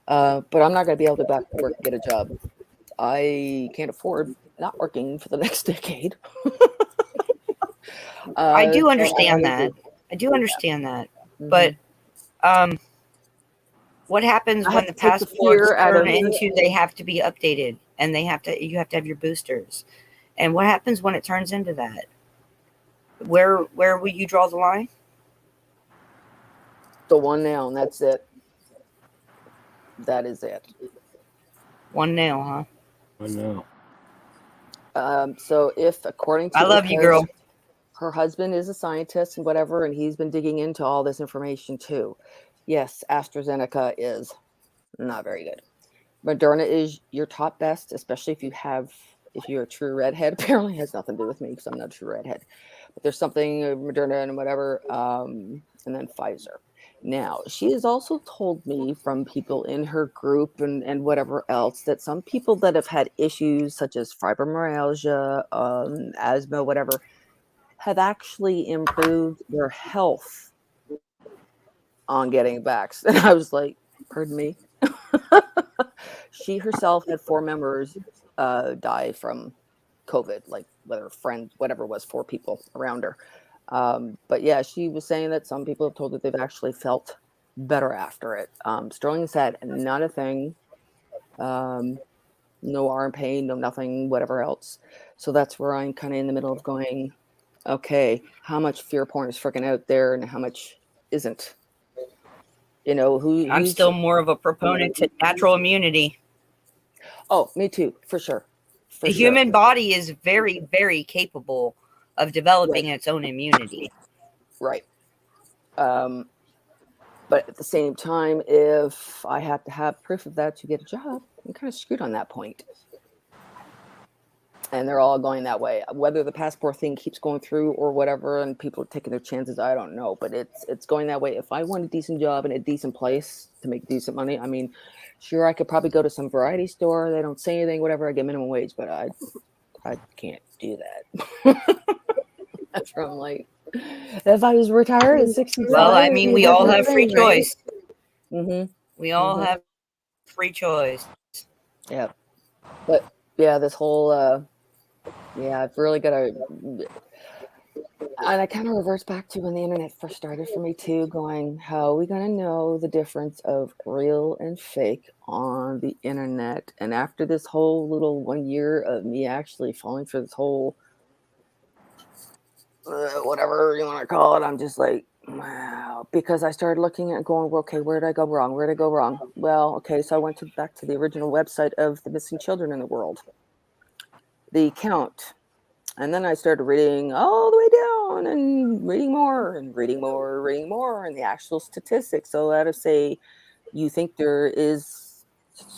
but I'm not going to be able to back to work and get a job. I can't afford not working for the next decade. I do so understand I that. I do understand that. Mhm. But what happens I when have the to take the passports fear out turn of it. into they have to be updated and you have to have your boosters? And what happens when it turns into that? Where will you draw the line? The one now, and that's it. That is it. One nail, huh? I know. So if according to I love you, girl. her husband is a scientist and whatever, and he's been digging into all this information too. Yes, AstraZeneca is not very good. Moderna is your top best, especially if you're a true redhead. Apparently it has nothing to do with me because I'm not a true redhead. But there's something Moderna and whatever, and then Pfizer. Now, she has also told me from people in her group and whatever else that some people that have had issues such as fibromyalgia, asthma, whatever, have actually improved their health on getting vaxxed. And I was like, pardon me? She herself had 4 members die from COVID, like whether friends, whatever it was, 4 people around her. But yeah, she was saying that some people have told her they've actually felt better after it. Sterling said not a thing, no arm pain, no nothing, whatever else. So that's where I'm kind of in the middle of going, okay, how much fear porn is freaking out there and how much isn't? I'm still more of a proponent to natural immunity. Oh, me too, for sure. The human body is very, very capable of developing its own immunity. Right. But at the same time, if I have to have proof of that to get a job, I'm kind of screwed on that point. And they're all going that way. Whether the passport thing keeps going through or whatever, and people are taking their chances, I don't know. But it's going that way. If I want a decent job in a decent place to make decent money, I mean, sure, I could probably go to some variety store. They don't say anything, whatever. I get minimum wage, but I can't do that. That's where I'm like, if I was retired at 65. Well, I mean, we all have free choice. Mm-hmm. We all have free choice. Yeah. But yeah, this whole I've really got to, and I kind of reverse back to when the internet first started for me too, going, how are we going to know the difference of real and fake on the internet? And after this whole little 1 year of me actually falling for this whole whatever you want to call it, I'm just like, wow, because I started looking at going, well, okay, where did I go wrong? Where did I go wrong? Well, okay, so I went back to the original website of the missing children in the world, the count. And then I started reading all the way down and reading more and reading more, reading more, and the actual statistics. So let us say you think there is,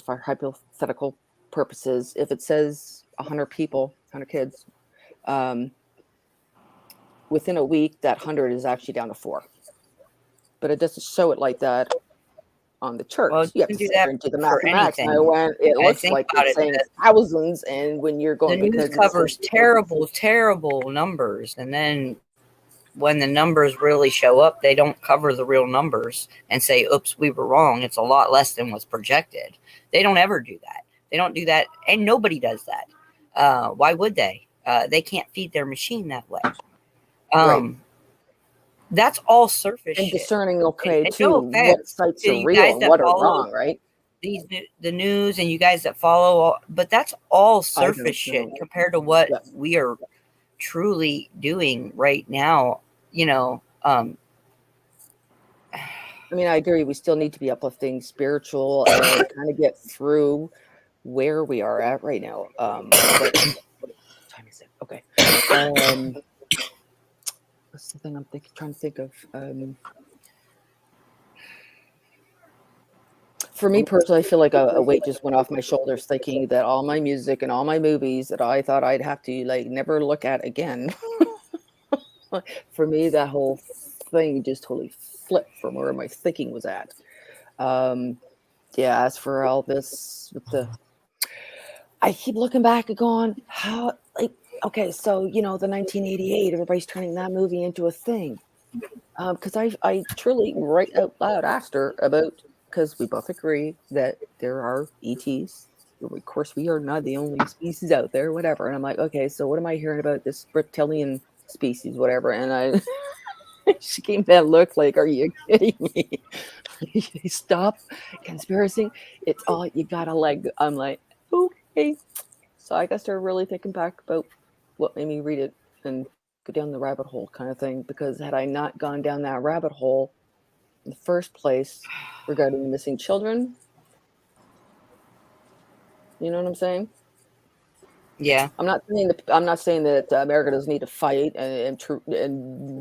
for hypothetical purposes, if it says 100 people, 100 kids, within a week, that 100 is actually down to 4. But it doesn't show it like that on the chart. Well, You have you to can do sit there that and do the for mathematics. And I anything. went, it I looks think like about it's it saying that thousands. And when you're the going, news because it's covers saying- terrible numbers, and then when the numbers really show up, they don't cover the real numbers and say, oops, we were wrong. It's a lot less than was projected. They don't ever do that. They don't do that, and nobody does that. Why would they? They can't feed their machine that way. Right. That's all surface and shit. discerning, okay, And too, no what offense sites to are you real guys and that what are follow wrong, right? the news and you guys that follow, but that's all surface shit know. compared to what Yeah. we are truly doing right now. You know, I mean, I agree. We still need to be uplifting, spiritual, and kind of get through where we are at right now. But what time is it? Okay. What's the thing I'm trying to think of? For me personally, I feel like a weight just went off my shoulders, thinking that all my music and all my movies that I thought I'd have to like never look at again. For me, that whole thing just totally flipped from where my thinking was at. Yeah, as for all this with I keep looking back and going, how, like, okay, so, the 1988, everybody's turning that movie into a thing. Because I truly, right out loud, asked her about, because we both agree that there are ETs. Of course, we are not the only species out there, whatever. And I'm like, okay, so what am I hearing about this reptilian species, whatever? And she gave me that look like, are you kidding me? Stop conspiracy. It's all you got a leg. I'm like, okay. So I got started really thinking back about what made me read it and go down the rabbit hole kind of thing. Because had I not gone down that rabbit hole in the first place regarding the missing children, you know what I'm saying? yeah, I'm not saying that America doesn't need to fight and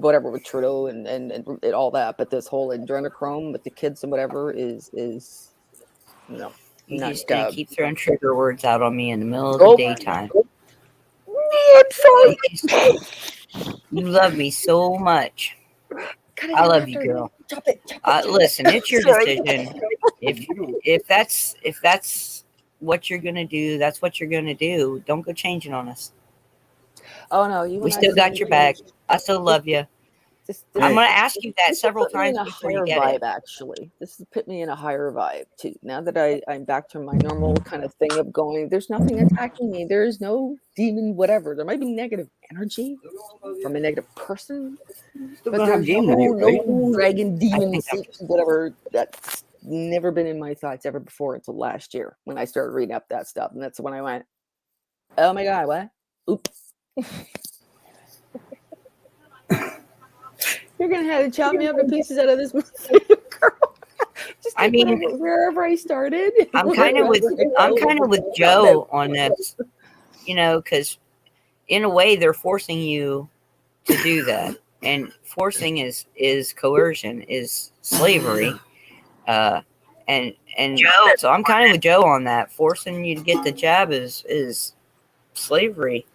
whatever with Trudeau and all that, but this whole adrenochrome with the kids and whatever is no. you Not just gonna keep throwing trigger words out on me in the middle of Oh. the daytime. I'm sorry. You love me so much. I love you, girl. Chop it. Listen, it's your Sorry. decision. If that's what you're gonna do, that's what you're gonna do. Don't go changing on us. Oh no, We still got your back. I still love you. I'm gonna ask you that several put me in times a before you higher get vibe, it. actually. This has put me in a higher vibe too. Now that I'm back to my normal kind of thing of going, there's nothing attacking me. There is no demon, whatever. There might be negative energy from a negative person, Still but gonna have there's game night, right? no dragon, demon, think I'm Satan, whatever. That's never been in my thoughts ever before until last year when I started reading up that stuff, and that's when I went, "Oh my god, what? Oops." You're gonna have to chop me up in pieces out of this movie, girl. Just I take mean, wherever I started. I'm kind of with Joe on this, because in a way they're forcing you to do that, and forcing is coercion, is slavery, and so I'm kind of with Joe on that. Forcing you to get the jab is slavery,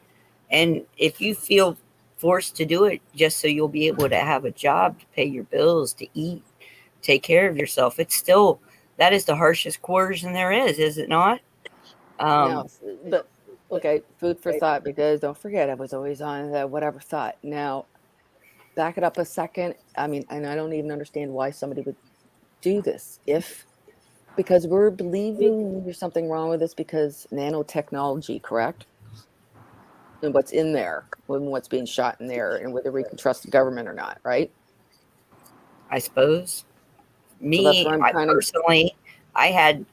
and if you feel forced to do it just so you'll be able to have a job, to pay your bills, to eat, take care of yourself, it's still, that is the harshest coercion there is it not? Now, but okay, food for thought, because don't forget I was always on the whatever thought. Now, back it up a second. I mean, and I don't even understand why somebody would do this because we're believing there's something wrong with this because nanotechnology, correct? And what's in there, and what's being shot in there, and whether we can trust the government or not, right? I suppose. Me, that's where I'm personally, I had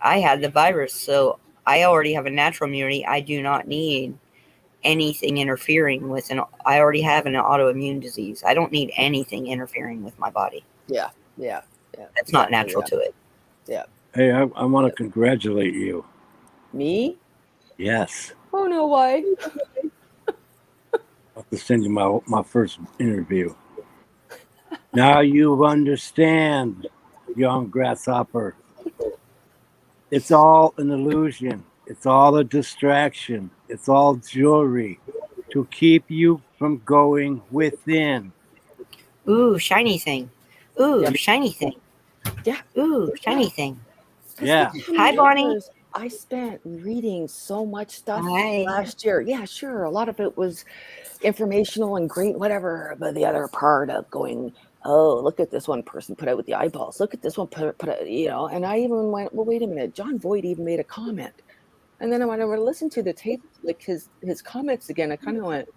the virus, so I already have a natural immunity. I do not need anything interfering with I already have an autoimmune disease. I don't need anything interfering with my body. Yeah. Yeah. That's not exactly, natural to it. Hey, I want to congratulate you. Me? Yes. Oh no, why? I'll have to send you my first interview. Now you understand, young grasshopper. It's all an illusion. It's all a distraction. It's all jewelry to keep you from going within. Ooh, shiny thing. Ooh, Yep. shiny thing. Yeah. Ooh, shiny thing. 'Cause Yeah. look how Hi, many Bonnie. hours I spent reading so much stuff Hi. last year. Yeah, sure. A lot of it was informational and great, whatever. But the other part of going, oh, look at this one person put out with the eyeballs. Look at this one put out, And I even went, well, wait a minute. John Voight even made a comment. And then when I listened to the tape, like his comments again, I kind of went,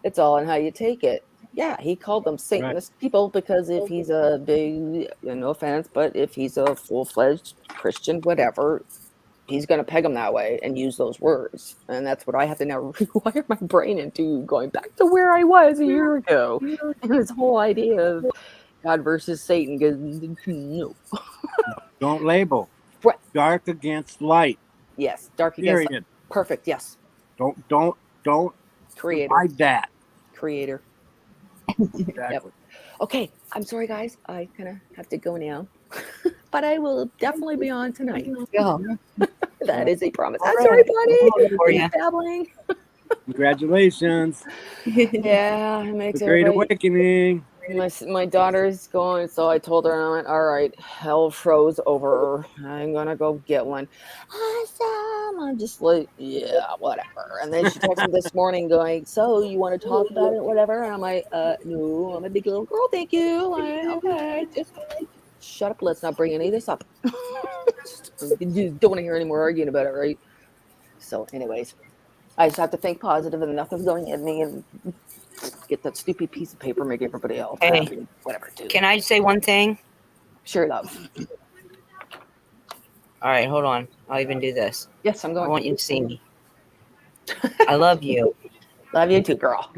it's all in how you take it. Yeah, he called them Satanist people because if he's a big, no offense, but if he's a full-fledged Christian, whatever, he's going to peg them that way and use those words. And that's what I have to now rewire my brain into, going back to where I was a year ago. And this whole idea of God versus Satan, because no. Don't label. Right. Dark against light. Yes, dark against Period. perfect. Yes, Don't creator, hide that. creator. Exactly. Okay, I'm sorry, guys. I kind of have to go now, but I will definitely be on tonight. Go. That is a promise. I'm All sorry, right. buddy. For ya. Babbling. Congratulations. Yeah, it makes The Great everybody. Awakening. My daughter's going, so I told her, I went, all right, hell froze over. I'm gonna go get one. Awesome. I'm just like, yeah, whatever. And then she texted me this morning going, so you want to talk about it, whatever? And I'm like, no, I'm a big little girl, thank you. Like, okay, just shut up. Let's not bring any of this up. You don't want to hear any more arguing about it, right? So, anyways, I just have to think positive and nothing's going at me and get that stupid piece of paper, make everybody else Hey. happy. Whatever, dude. Can I say one thing? Sure, love. All right, hold on. I'll even do this. Yes, I'm I going. want you to see me. I love you. Love you too, girl.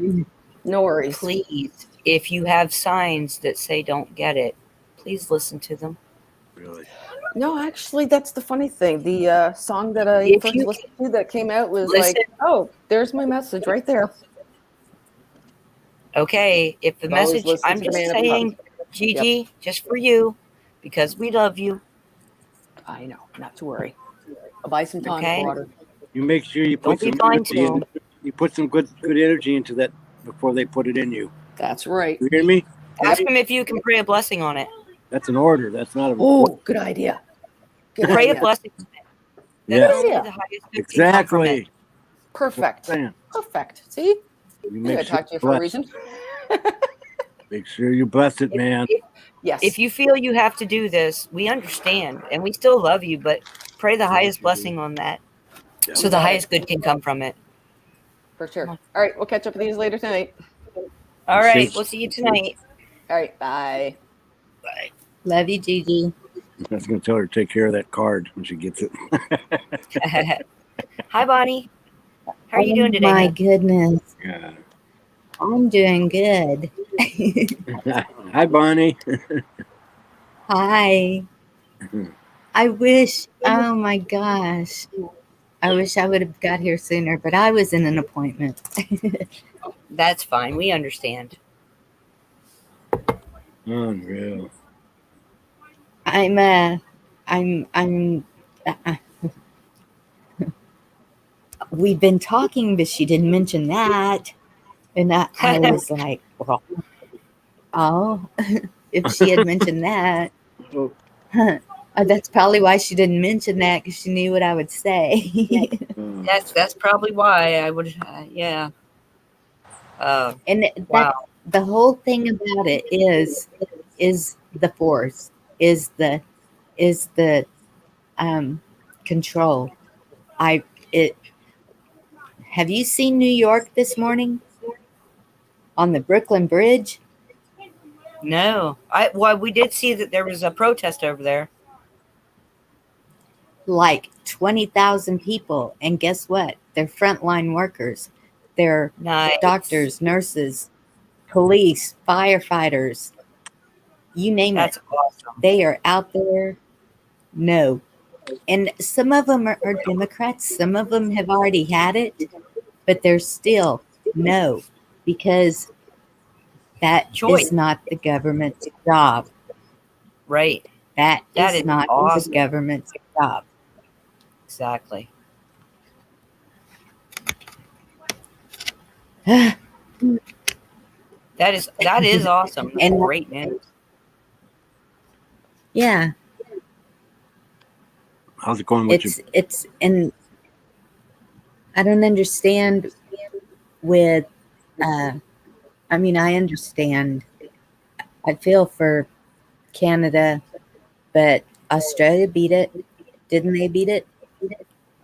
No worries. Please, if you have signs that say don't get it, please listen to them. Really? No, actually, that's the funny thing. The song that I If first you listened to that came out was listen- like, oh, there's my message right there. Okay, if the Always message, listen I'm to the just man at the saying, Gigi, just for you, because we love you. I know, not to worry. I'll buy some tonic Okay. water. You make sure you Don't put be some blind energy to in, 'em. you put some good energy into that before they put it in you. That's right. You hear me? Ask him if you can pray a blessing on it. That's an order. That's not a Oh, good idea. Good Pray a idea. blessing. Yes. That's only Yeah. the highest good can come from it. Exactly. Perfect. Man, Perfect. See? you I'm make going to sure talk to you you for a bless. reason. Make sure you bless it, man. Yes. If you feel you have to do this, we understand and we still love you, but pray the highest blessing on that Yeah. so the highest good can come from it. For sure. All right, we'll catch up with you later tonight. All right, Safe. we'll see you tonight. All right, bye. Love you, Gigi. I was going to tell her to take care of that card when she gets it. Hi, Bonnie. How are you doing today? My hon? goodness, Yeah. I'm doing good. Hi, Bonnie. Hi. I wish, oh my gosh, I wish I would have got here sooner, but I was in an appointment. That's fine. We understand. Unreal. We've been talking, but she didn't mention that. And I was like, well, oh, if she had mentioned that, Oh, that's probably why she didn't mention that, because she knew what I would say. That's probably why I would. Yeah. And Wow. the whole thing about it is the force, is the control. Have you seen New York this morning on the Brooklyn Bridge? No. Well, we did see that there was a protest over there. Like 20,000 people, and guess what? They're frontline workers. They're Nice. doctors, nurses, police, firefighters. You name That's it. awesome. They are out there. No. And some of them are Democrats. Some of them have already had it, but they're still no, because that Choice. is not the government's job. Right. That That is is not awesome. the government's job. Exactly. And That is awesome. That's great news. yeah, How's it going with you? it's and I don't understand with I mean, I understand. I feel for Canada, but Australia beat it. Didn't they beat it?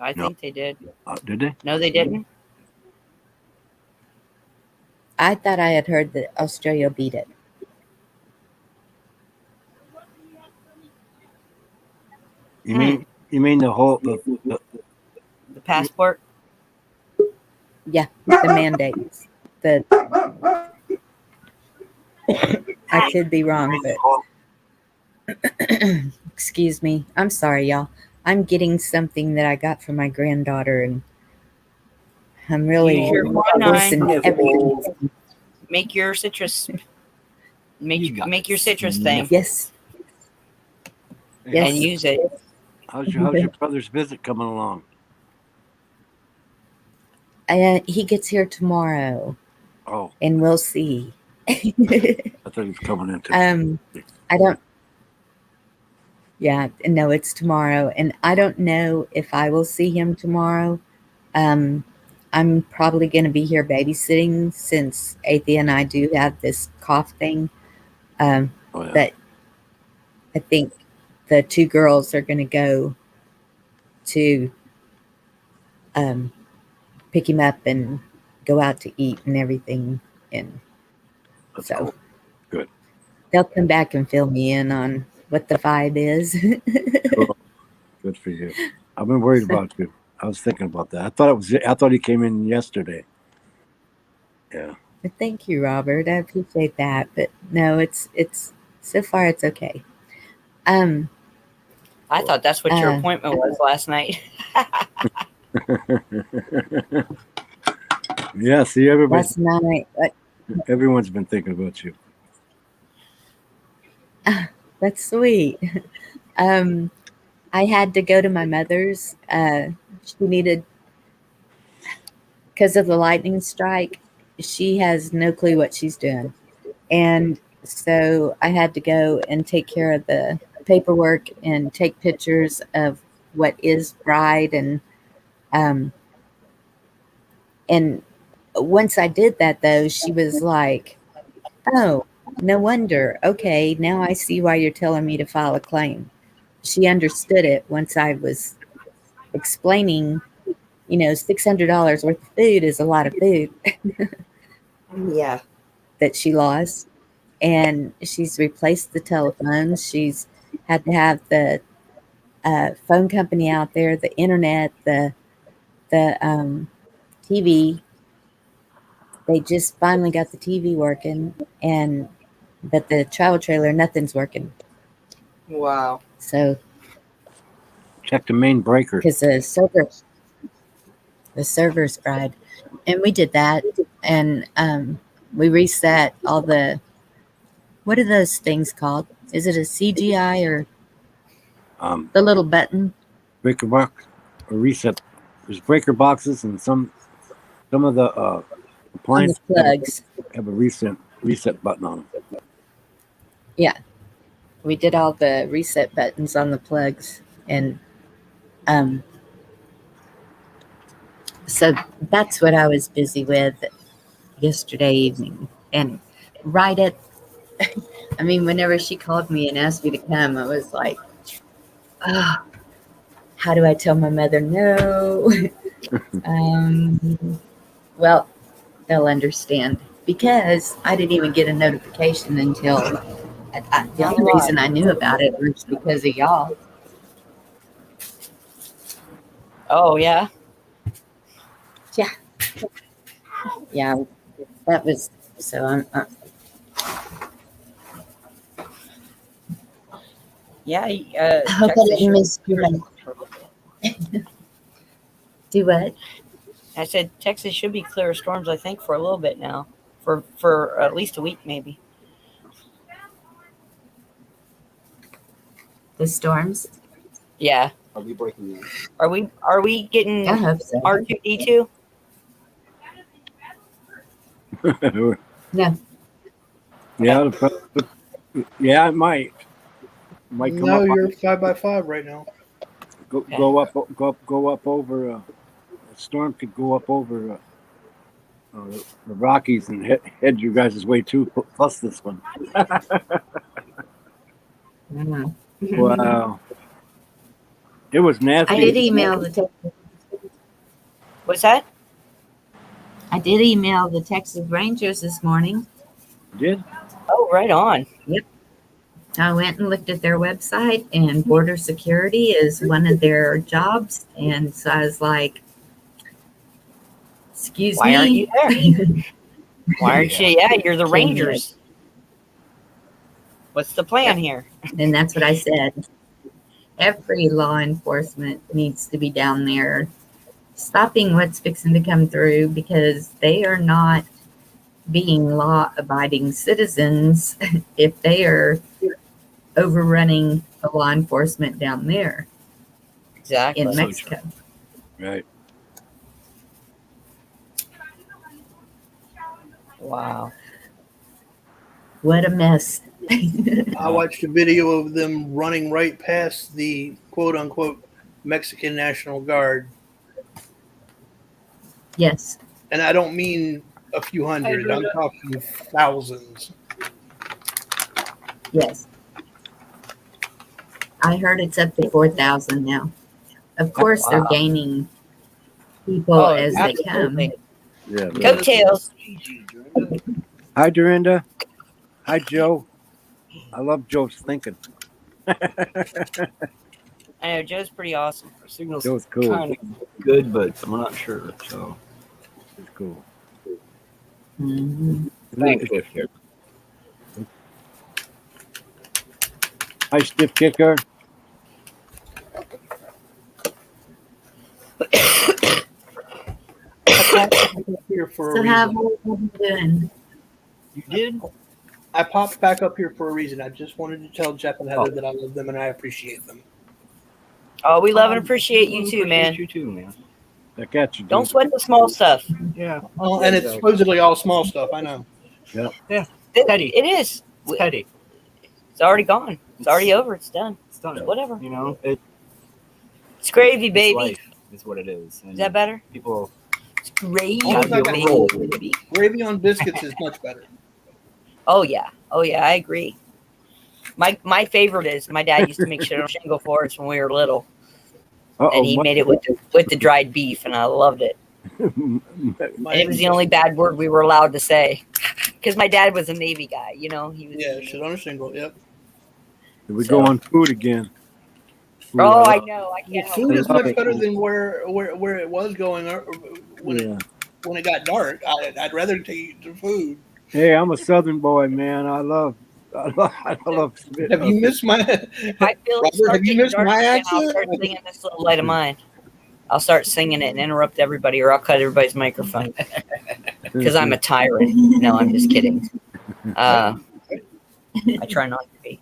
I No. think they did. Did they? No, they didn't. I thought I had heard that Australia beat it. You mean the whole the The passport. Yeah, the mandates. The I could be wrong, but excuse me. I'm sorry, y'all. I'm getting something that I got from my granddaughter, and I'm really Use your forcing quinine. everything. Make your citrus. You got Make your this. citrus thing Yes, yes. and use it. how's your brother's visit coming along? He gets here tomorrow, Oh, and we'll see. I thought he was coming in today. I don't. Yeah, no, it's tomorrow, and I don't know if I will see him tomorrow. I'm probably going to be here babysitting since Athea and I do have this cough thing. Oh yeah. But I think the two girls are going to go to pick him up and go out to eat and everything, and That's so cool. Good. they'll come back and fill me in on what the vibe is. Cool. Good for you. I've been worried about you. I was thinking about that. I thought he came in yesterday. Yeah. Thank you, Robert. I appreciate that, but no, it's so far it's okay. I thought that's what your Uh, appointment was last night. Yeah. See, last night. everyone's been thinking about you. That's sweet. I had to go to my mother's. She needed, because of the lightning strike, she has no clue what she's doing. And so I had to go and take care of the paperwork and take pictures of what is bride. And once I did that, though, she was like, oh, no wonder. Okay, now I see why you're telling me to file a claim. She understood it once I was explaining, $600 worth of food is a lot of food Yeah. that she lost. And she's replaced the telephones. She's had to have the phone company out there, the internet, the TV. They just finally got the TV working, but the travel trailer, nothing's working. Wow. So Check the main breaker. because the server's fried, and we did that, and we reset all the. What are those things called? Is it a CGI or the little button? Breaker box or reset. There's breaker boxes and some of the On the appliances plugs. have a reset button on them. Yeah. We did all the reset buttons on the plugs, and so that's what I was busy with yesterday evening. And right at I mean, whenever she called me and asked me to come, I was like, how do I tell my mother no? Well, they'll understand, because I didn't even get a notification until the only reason I knew about it was because of y'all. Oh yeah. Yeah, that was so. Yeah. I hope I Texas didn't should miss be you. clear for a little bit. Do what? I said Texas should be clear of storms. I think for a little bit now, for at least a week maybe. The storms? Yeah. Are we breaking news? Are we getting I hope so. R2D2? No. Yeah, yeah, it might come No, up. you're 5x5 right now. Go up over. A storm could go up over the Rockies and head you guys' way too. Plus this one. Mhm. Wow, it was nasty. I did email the What's that? Texas Rangers this morning. Did Oh, right on. I went and looked at their website, and border security is one of their jobs. And so I was like, excuse Why aren't me. you there? Why aren't you? Yeah, you're the Can you- Rangers. What's the plan here? And that's what I said. Every law enforcement needs to be down there stopping what's fixing to come through, because they are not being law abiding citizens if they are overrunning the law enforcement down there Exactly. in So Mexico. right? Wow. What a mess. I watched a video of them running right past the quote unquote Mexican National Guard. Yes. And I don't mean a few hundred, I'm talking thousands. Yes. I heard it's up to 4,000 now. Of course, they're Wow. gaining people Oh, as they come. absolutely. Yeah. Coattails. Hi, Dorinda. Hi, Joe. I love Joe's thinking. I know Joe's pretty awesome. Our signal's Joe's cool. kind of good, but I'm not sure. So It's cool. Mhm. thanks, Cliff here. Hi, Stiff Kicker. Here for So a how reason. have you been doing? You did? I popped back up here for a reason. I just wanted to tell Jeff and Heather that I love them and I appreciate them. Oh, we love and appreciate you too, man. You too, man. I got you. Don't dude. sweat the small stuff. Yeah. Oh, and it's supposedly all small stuff. I know. Petty. It is. It's petty. It's already gone. It's already over. It's done. It's done. Whatever. You know, it's It's gravy, baby. life is what it is. And Is that better? people It's gravy, Almost like a baby. roll. Gravy on biscuits is much better. Oh yeah. Oh yeah. I agree. My favorite is my dad used to make shingle for us when we were little, and he made it with the dried beef, and I loved it. And it was the only bad word we were allowed to say, because my dad was a Navy guy. You know, he was. Yeah, shit on a shingle. Yep. Here we go on food again. Food, Oh, I I know. I can't help Food it. is much better than where it was going when yeah. when it got dark. I'd rather take the food. Hey, I'm a Southern boy, man. I love. Have you missed my? If I feel it Robert, start have you getting missed dark my again, I'll accent? start singing this little light of mine. I'll start singing it and interrupt everybody, or I'll cut everybody's microphone because I'm a tyrant. No, I'm just kidding. I try not to be.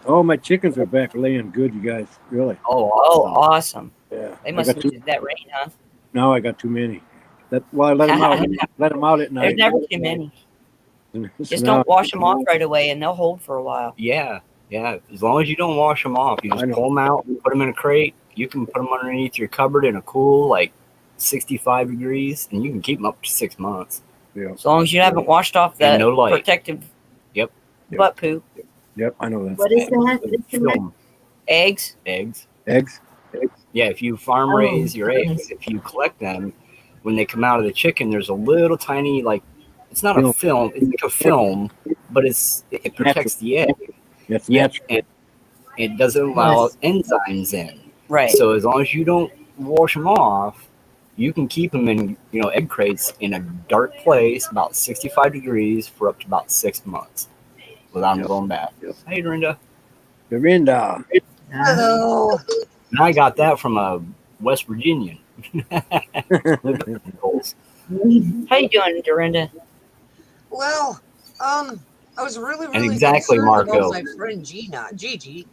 Oh, my chickens are back laying good, you guys. Really? oh, Oh, awesome. awesome! Yeah. They I must got have too, used that rain, huh? now I got too many. Well, I let them out. Let them out at There's night. never too many. So Just now- don't wash them off right away, and they'll hold for a while. Yeah, yeah. As long as you don't wash them off, you I just know. pull them out, put them in a crate. You can put them underneath your cupboard in a cool, like 65 degrees, and you can keep them up to 6 months. As long as you haven't washed off And that no light. protective Yep. butt poo. Yep, I know that. What is that? Film Eggs. eggs. Eggs? Yeah, if you farm Oh, raise your eggs, nice. if you collect them, when they come out of the chicken, there's a little tiny, like, it's not a film, it's like a film, but it protects the egg. That's Yeah, natural. and it doesn't allow enzymes in. Right. So as long as you don't wash them off, you can keep them in, egg crates in a dark place, about 65 degrees, for up to about 6 months, without them going bad. Yep. Hey, Dorinda. Dorinda. Hello. And I got that from a West Virginian. How you doing, Dorinda? Well, I was really exactly, concerned Marco. about my friend Gigi.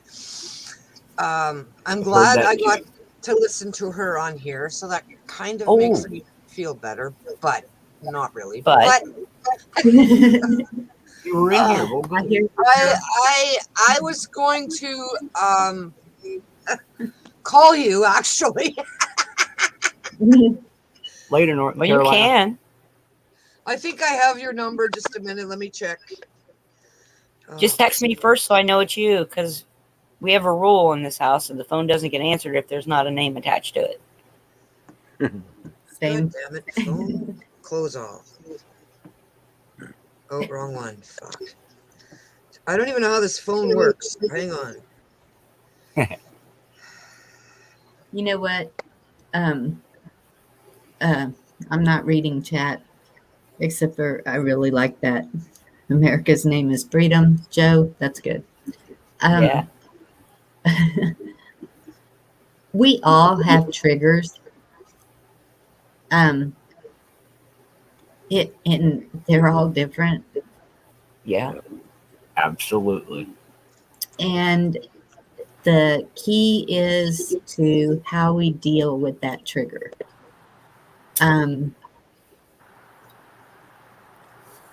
I'm glad that I too. got to listen to her on here, so that kind of Oh. makes me feel better, but not really. But- You were in here. We'll go. I hear you. I was going to call you actually. Later, North Well, you Carolina. can. I think I have your number. Just a minute, let me check. Just text me first so I know it's you, because we have a rule in this house, and the phone doesn't get answered if there's not a name attached to it. Same. God damn it! Phone close off. Oh, wrong one. Fuck. I don't even know how this phone works. Hang on. You know what? I'm not reading chat, except for I really like that. America's name is Freedom. Joe, that's good. Yeah. We all have triggers. And they're all different. Yeah. Absolutely. And the key is to how we deal with that trigger.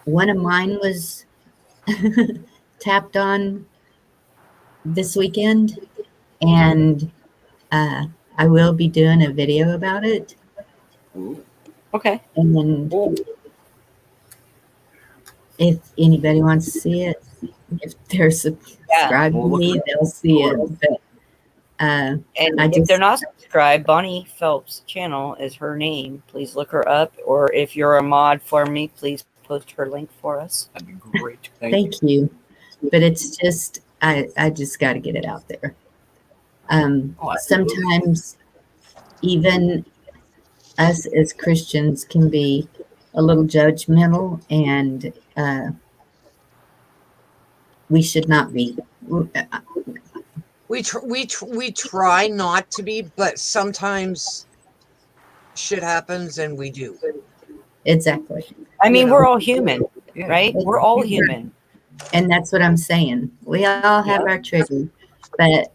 One of mine was tapped on this weekend, and I will be doing a video about it. Okay. And if anybody wants to see it, if they're subscribed to me, they'll see it. But And I if just- they're not subscribed, Bonnie Phelps' channel is her name. Please look her up. Or if you're a mod for me, please post her link for us. That'd be great. Thank you. But it's just, I just got to get it out there. Sometimes even us as Christians can be a little judgmental, and we should not be. We try not to be, but sometimes shit happens and we do. Exactly. I mean, You know. we're all human, right? We're all human. And that's what I'm saying. We all have our triggers, but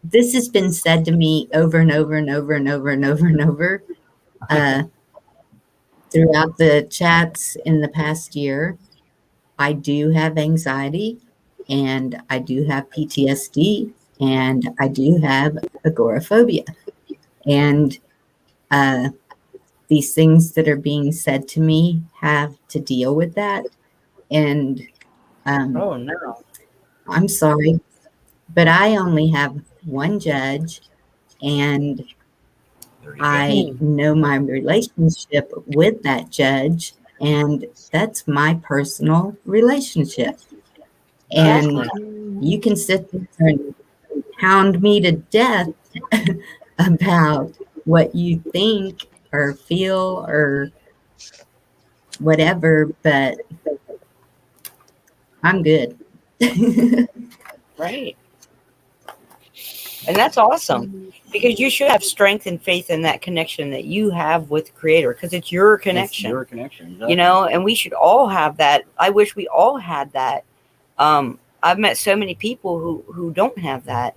this has been said to me over and over and over and over and over and over throughout the chats in the past year. I do have anxiety, and I do have PTSD, and I do have agoraphobia. And these things that are being said to me have to deal with that. And Oh, no. I'm sorry, but I only have one judge, and I know my relationship with that judge, and that's my personal relationship. And you can sit there and hound me to death about what you think or feel or whatever, but I'm good. Right. And that's awesome, because you should have strength and faith in that connection that you have with the Creator, because it's your connection. It's your connection. You know, and we should all have that. I wish we all had that. I've met so many people who don't have that,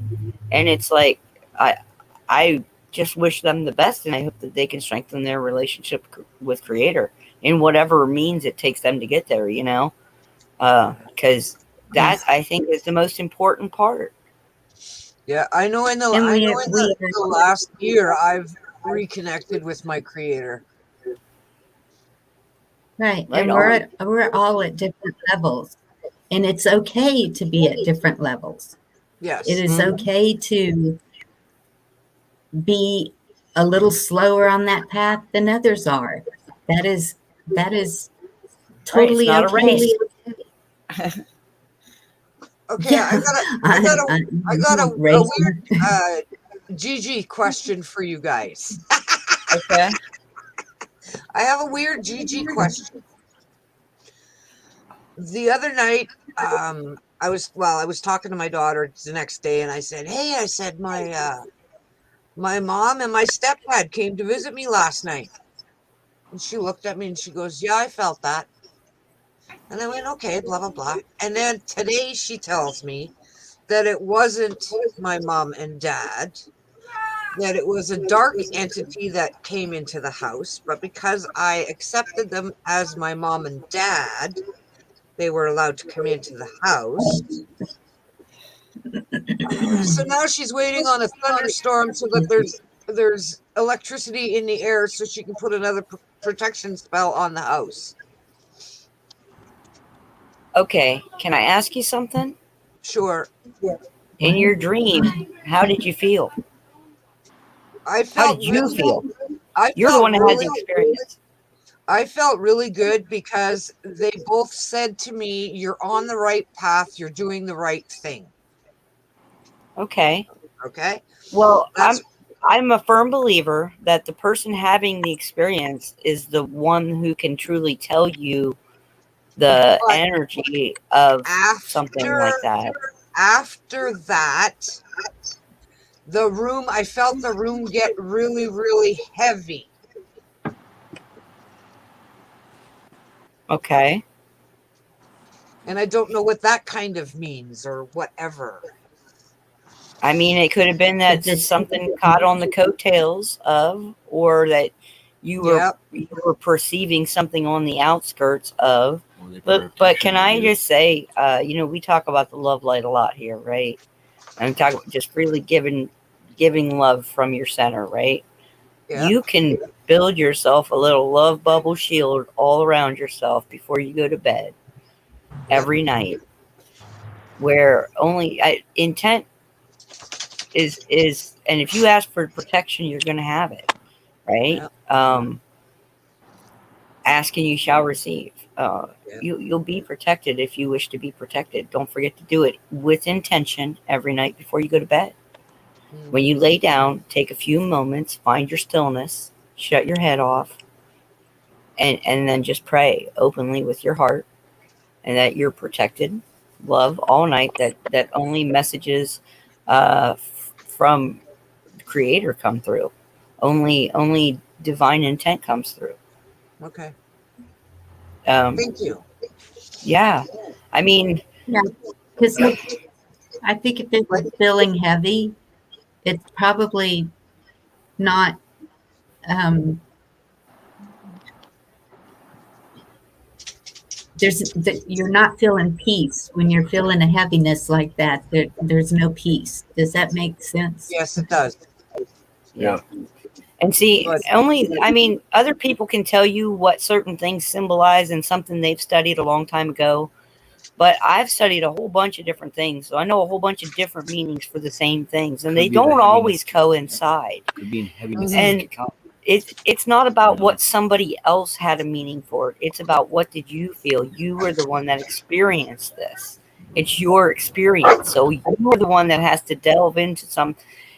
and it's like I just wish them the best, and I hope that they can strengthen their relationship with Creator in whatever means it takes them to get there. You know, because that I think is the most important part. Yeah, I know. In the last year, I've reconnected with my Creator. Right. Right And we're all at different levels. And it's okay to be at different levels. Yes. It is okay to be a little slower on that path than others are. That is totally Right, it's not a okay. Okay, Yeah. I got a Racing. weird GG question for you guys. Okay. I have a weird GG question. The other night, I was talking to my daughter the next day, and I said, "Hey," I said, my mom and my stepdad came to visit me last night." And she looked at me and she goes, "Yeah, I felt that." And I went, "Okay, blah blah blah." And then today she tells me that it wasn't my mom and dad, that it was a dark entity that came into the house, but because I accepted them as my mom and dad, they were allowed to come into the house. So now she's waiting on a thunderstorm so that there's electricity in the air so she can put another protection spell on the house. Okay, can I ask you something? Sure. In your dream, how did you feel? I How felt did you really, feel? I You're the felt one that had the really, experience. I felt really good because they both said to me, "You're on the right path. You're doing the right thing." Okay. Okay. Well, That's I'm a firm believer that the person having the experience is the one who can truly tell you the but energy of something like that. after that, I felt the room get really, really heavy. Okay. And I don't know what that kind of means or whatever. I mean, it could have been that something caught on the coattails of, or that you were perceiving something on the outskirts of. But can I just say, we talk about the love light a lot here, right? And we talk about just freely giving love from your center, right? Yeah. You can build yourself a little love bubble shield all around yourself before you go to bed every night, where only intent is, and if you ask for protection, you're going to have it, right? Ask and you shall receive. You'll be protected if you wish to be protected. Don't forget to do it with intention every night before you go to bed. When you lay down, take a few moments, find your stillness, shut your head off, and then just pray openly with your heart, and that you're protected. Love all night. That only messages from the Creator come through. Only divine intent comes through. Okay. Thank you. Yeah, I mean, yeah, because I think if it was feeling heavy, it's probably not. You're not feeling peace when you're feeling a heaviness like that. There's no peace. Does that make sense? Yes, it does. Yeah. And see, other people can tell you what certain things symbolize and something they've studied a long time ago. But I've studied a whole bunch of different things, so I know a whole bunch of different meanings for the same things, and they don't always coincide. Could be in heaviness. And it's not about what somebody else had a meaning for. It's about what did you feel. You were the one that experienced this. It's your experience, so you're the one that has to delve into some.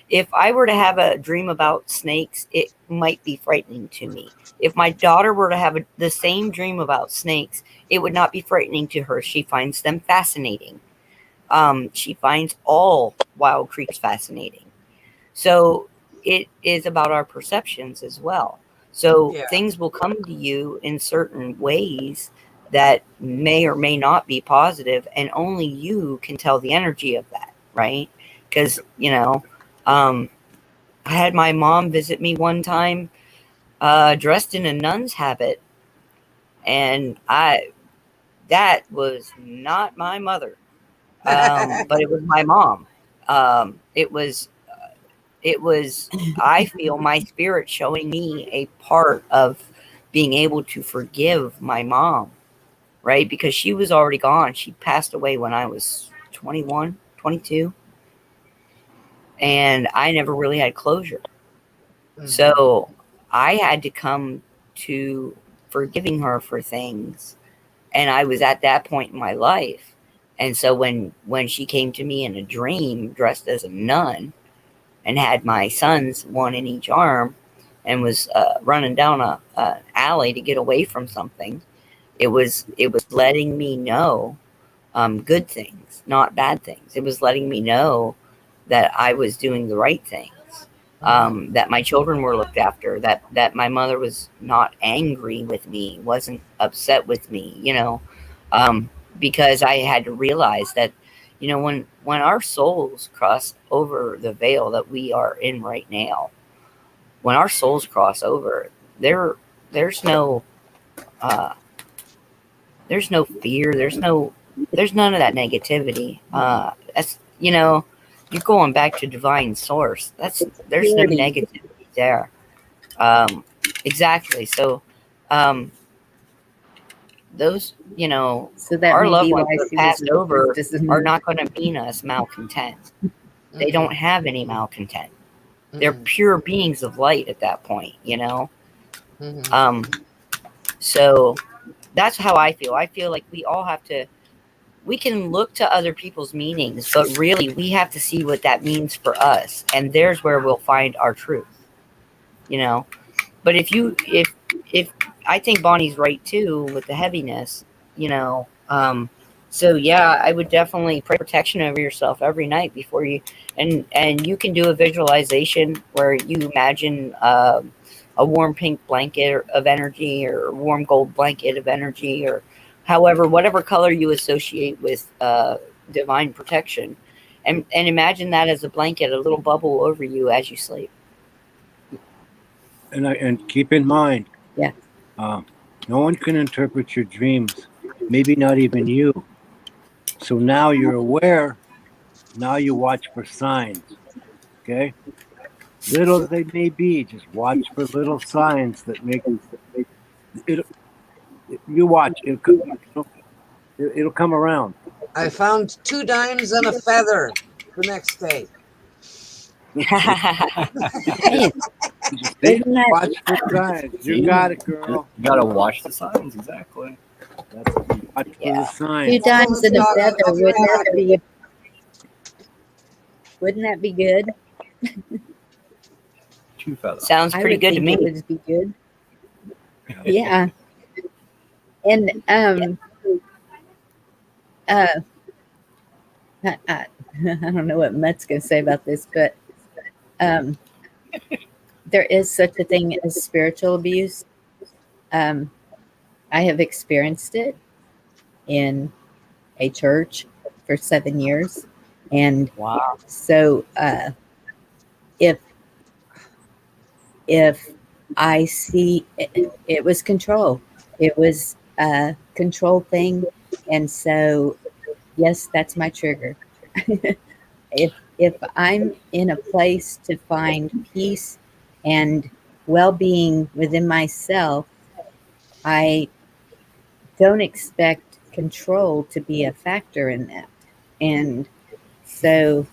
If I were to have a dream about snakes, it might be frightening to me. If my daughter were to have the same dream about snakes, it would not be frightening to her. She finds them fascinating. She finds all wild creatures fascinating. So it is about our perceptions as well. So things will come to you in certain ways that may or may not be positive, and only you can tell the energy of that, right? Because, I had my mom visit me one time dressed in a nun's habit, and that was not my mother, but it was my mom. It was I feel my spirit showing me a part of being able to forgive my mom, right? Because she was already gone. She passed away when I was 21, 22. And I never really had closure. So I had to come to forgiving her for things. And I was at that point in my life. And so when she came to me in a dream dressed as a nun and had my sons, one in each arm, and was running down an alley to get away from something, it was letting me know good things, not bad things. It was letting me know that I was doing the right things, that my children were looked after, that my mother was not angry with me, wasn't upset with me, because I had to realize that, when our souls cross over the veil that we are in right now, when our souls cross over, there's no fear, there's none of that negativity. That's you're going back to divine source. There's no negativity there. Exactly. So those, So that our may loved be ones why that she passed was over just are not going to mean us malcontent. They don't have any malcontent. They're pure beings of light at that point, So that's how I feel. I feel like we all have to, we can look to other people's meanings, but really we have to see what that means for us. And there's where we'll find our truth, But if I think Bonnie's right too with the heaviness, so yeah, I would definitely pray protection over yourself every night before you, and you can do a visualization where you imagine a warm pink blanket of energy, or a warm gold blanket of energy, or whatever color you associate with divine protection, and imagine that as a blanket, a little bubble over you as you sleep. And keep in mind, Yeah. No one can interpret your dreams, maybe not even you. So now you're aware. Now you watch for signs. Okay, little as they may be, just watch for little signs that make it. You watch it. It'll come around. I found 2 dimes and a feather the next day. Hey, Just isn't that- watch for signs. You got it, girl. You gotta watch the signs, exactly. That's watch for the Two signs. dimes and a I'll feather? be right back. Wouldn't that be good? 2 feathers. Sounds I pretty would good to think me. it would be good. Yeah. And I don't know what Mutt's gonna say about this, but there is such a thing as spiritual abuse. I have experienced it in a church for 7 years, and Wow. so if I see it was control, it was a control thing, and so yes, that's my trigger. if I'm in a place to find peace and well-being within myself, I don't expect control to be a factor in that. And so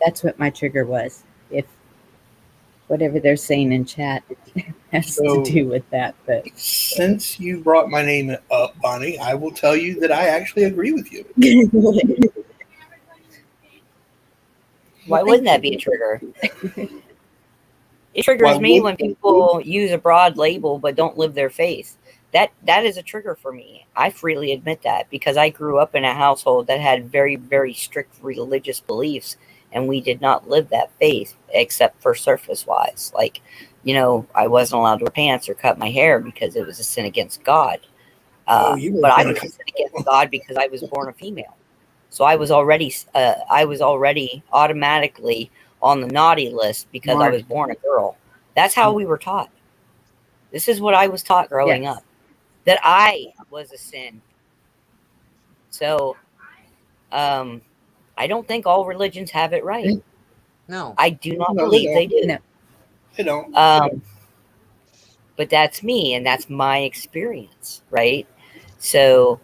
that's what my trigger was. If whatever they're saying in chat has So- to do with that, but Since you brought my name up, Bonnie, I will tell you that I actually agree with you. Why wouldn't that be a trigger? It triggers Why me would- when people use a broad label but don't live their faith. That is a trigger for me. I freely admit that, because I grew up in a household that had very, very strict religious beliefs, and we did not live that faith except for surface wise. Like, I wasn't allowed to wear pants or cut my hair because it was a sin against God. You were But I a was a sin against God because I was born a female. So I was already automatically on the naughty list because I was born a girl. That's how we were taught. This is what I was taught growing Yes. up, that I was a sin. So I don't think all religions have it right. No. I do not No, believe they do. No. You know, But that's me, and that's my experience, right? So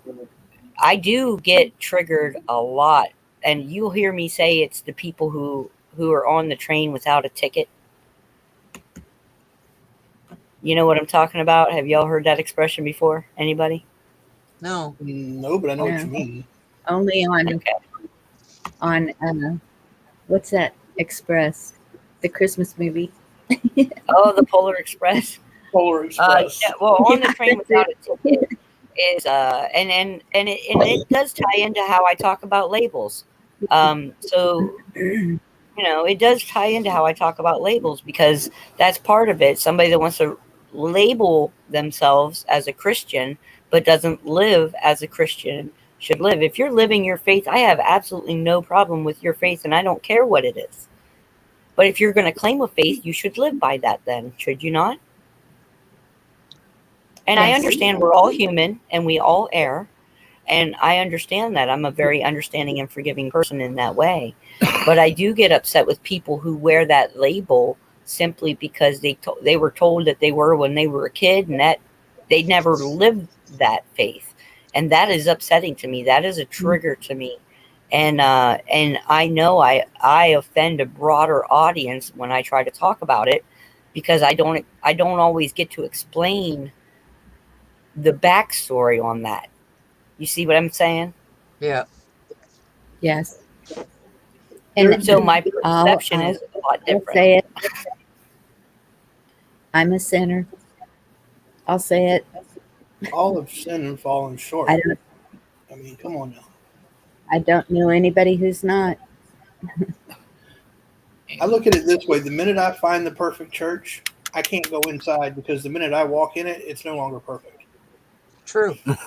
I do get triggered a lot, and you'll hear me say it's the people who are on the train without a ticket. You know what I'm talking about? Have y'all heard that expression before? Anybody? No. no, but I know what No. you mean. only Okay. on what's that Express, the Christmas movie. Oh, the Polar Express. Polar Express. Yeah, well, on the train without a ticket. is it does tie into how I talk about labels. So it does tie into how I talk about labels, because that's part of it. Somebody that wants to label themselves as a Christian but doesn't live as a Christian should live. If you're living your faith, I have absolutely no problem with your faith, and I don't care what it is. But if you're going to claim a faith, you should live by that then, should you not? And I Yes. understand we're all human and we all err. And I understand that. I'm a very understanding and forgiving person in that way. But I do get upset with people who wear that label simply because they were told that they were when they were a kid, and that they never lived that faith. And that is upsetting to me. That is a trigger to me. And I know I offend a broader audience when I try to talk about it, because I don't always get to explain the backstory on that. You see what I'm saying? Yeah. Yes. And So my I'll- perception is a lot I'll different. say it. I'm a sinner. I'll say it. All have sinned and fallen short. I mean, come on now. I don't know anybody who's not. I look at it this way: the minute I find the perfect church, I can't go inside, because the minute I walk in it, it's no longer perfect. True. Very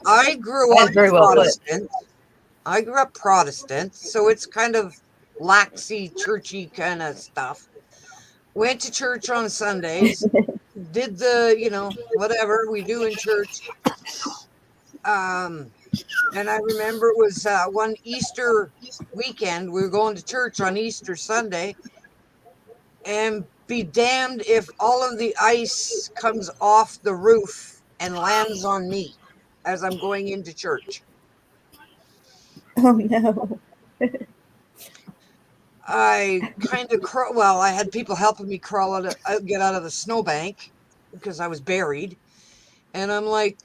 I grew That's up very well put. Protestant. I grew up Protestant, so it's kind of laxy, churchy kind of stuff. Went to church on Sundays, did the, whatever we do in church. And I remember it was one Easter weekend. We were going to church on Easter Sunday, and be damned if all of the ice comes off the roof and lands on me as I'm going into church. Oh no. I kind of I had people helping me get out of the snowbank because I was buried. And I'm like,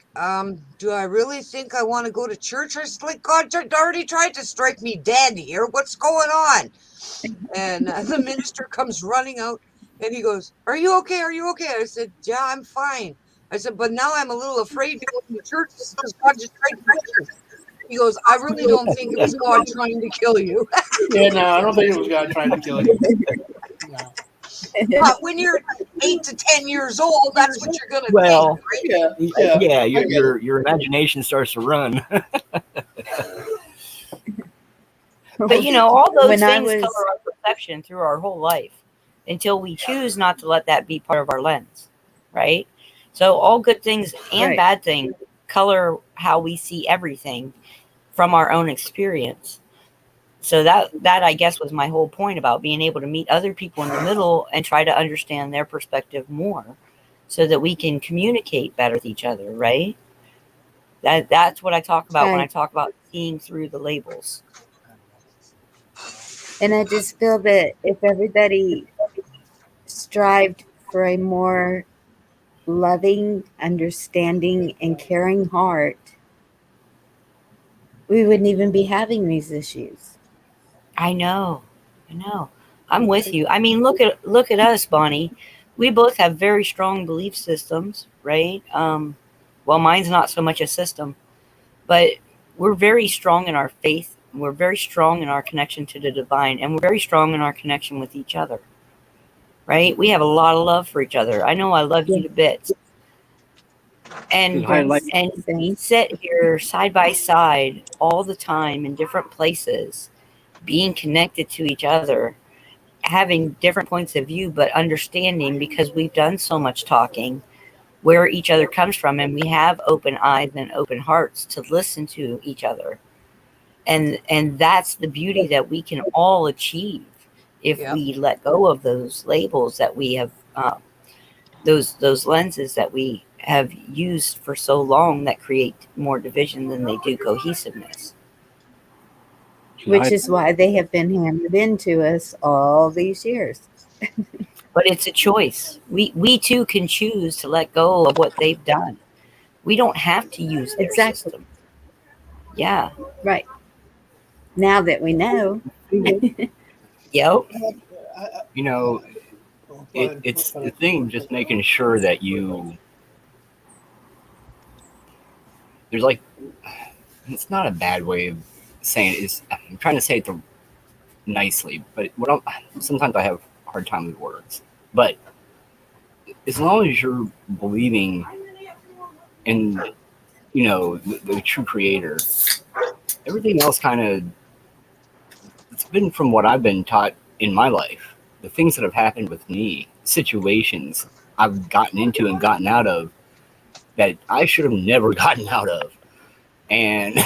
do I really think I want to go to church? I was like, God already tried to strike me dead here. What's going on? And the minister comes running out, and he goes, "Are you okay? Are you okay?" I said, "Yeah, I'm fine." I said, "But now I'm a little afraid to go to church because God just tried to kill me." He goes, "I really don't think it was God trying to kill you." Yeah, no, I don't think it was God trying to kill you. No. But when you're 8 to 10 years old, that's what you're gonna Well, think, right? Yeah. your imagination starts to run. But all those When I things was- color our perception through our whole life until we choose not to let that be part of our lens, right? So all good things and Right. bad things color how we see everything from our own experience. So that I guess was my whole point about being able to meet other people in the middle and try to understand their perspective more, so that we can communicate better with each other, right? That's what I talk about when I Right. talk about seeing through the labels. And I just feel that if everybody strived for a more loving, understanding, and caring heart, we wouldn't even be having these issues. I know. I'm with you. I mean, look at us, Bonnie. We both have very strong belief systems, right? Well, mine's not so much a system, but we're very strong in our faith. We're very strong in our connection to the divine, and we're very strong in our connection with each other, right? We have a lot of love for each other. I know I love you to bits. And we sit here side by side all the time in different places, being connected to each other, having different points of view, but understanding, because we've done so much talking, where each other comes from, and we have open eyes and open hearts to listen to each other. And that's the beauty that we can all achieve if we let go of those labels that we have, those lenses that we have used for so long that create more division than they do cohesiveness. Which is why they have been hammered into us all these years. But it's a choice. We too can choose to let go of what they've done. We don't have to use their system. Yeah. Right. Now that we know. Yep. ahead. it's Go the ahead. thing, just making sure that there's like, it's not a bad way of saying it. I'm trying to say it nicely, but sometimes I have a hard time with words. But as long as you're believing in, the true creator, everything else kind of, it's been from what I've been taught in my life. The things that have happened with me, situations I've gotten into and gotten out of that I should have never gotten out of. And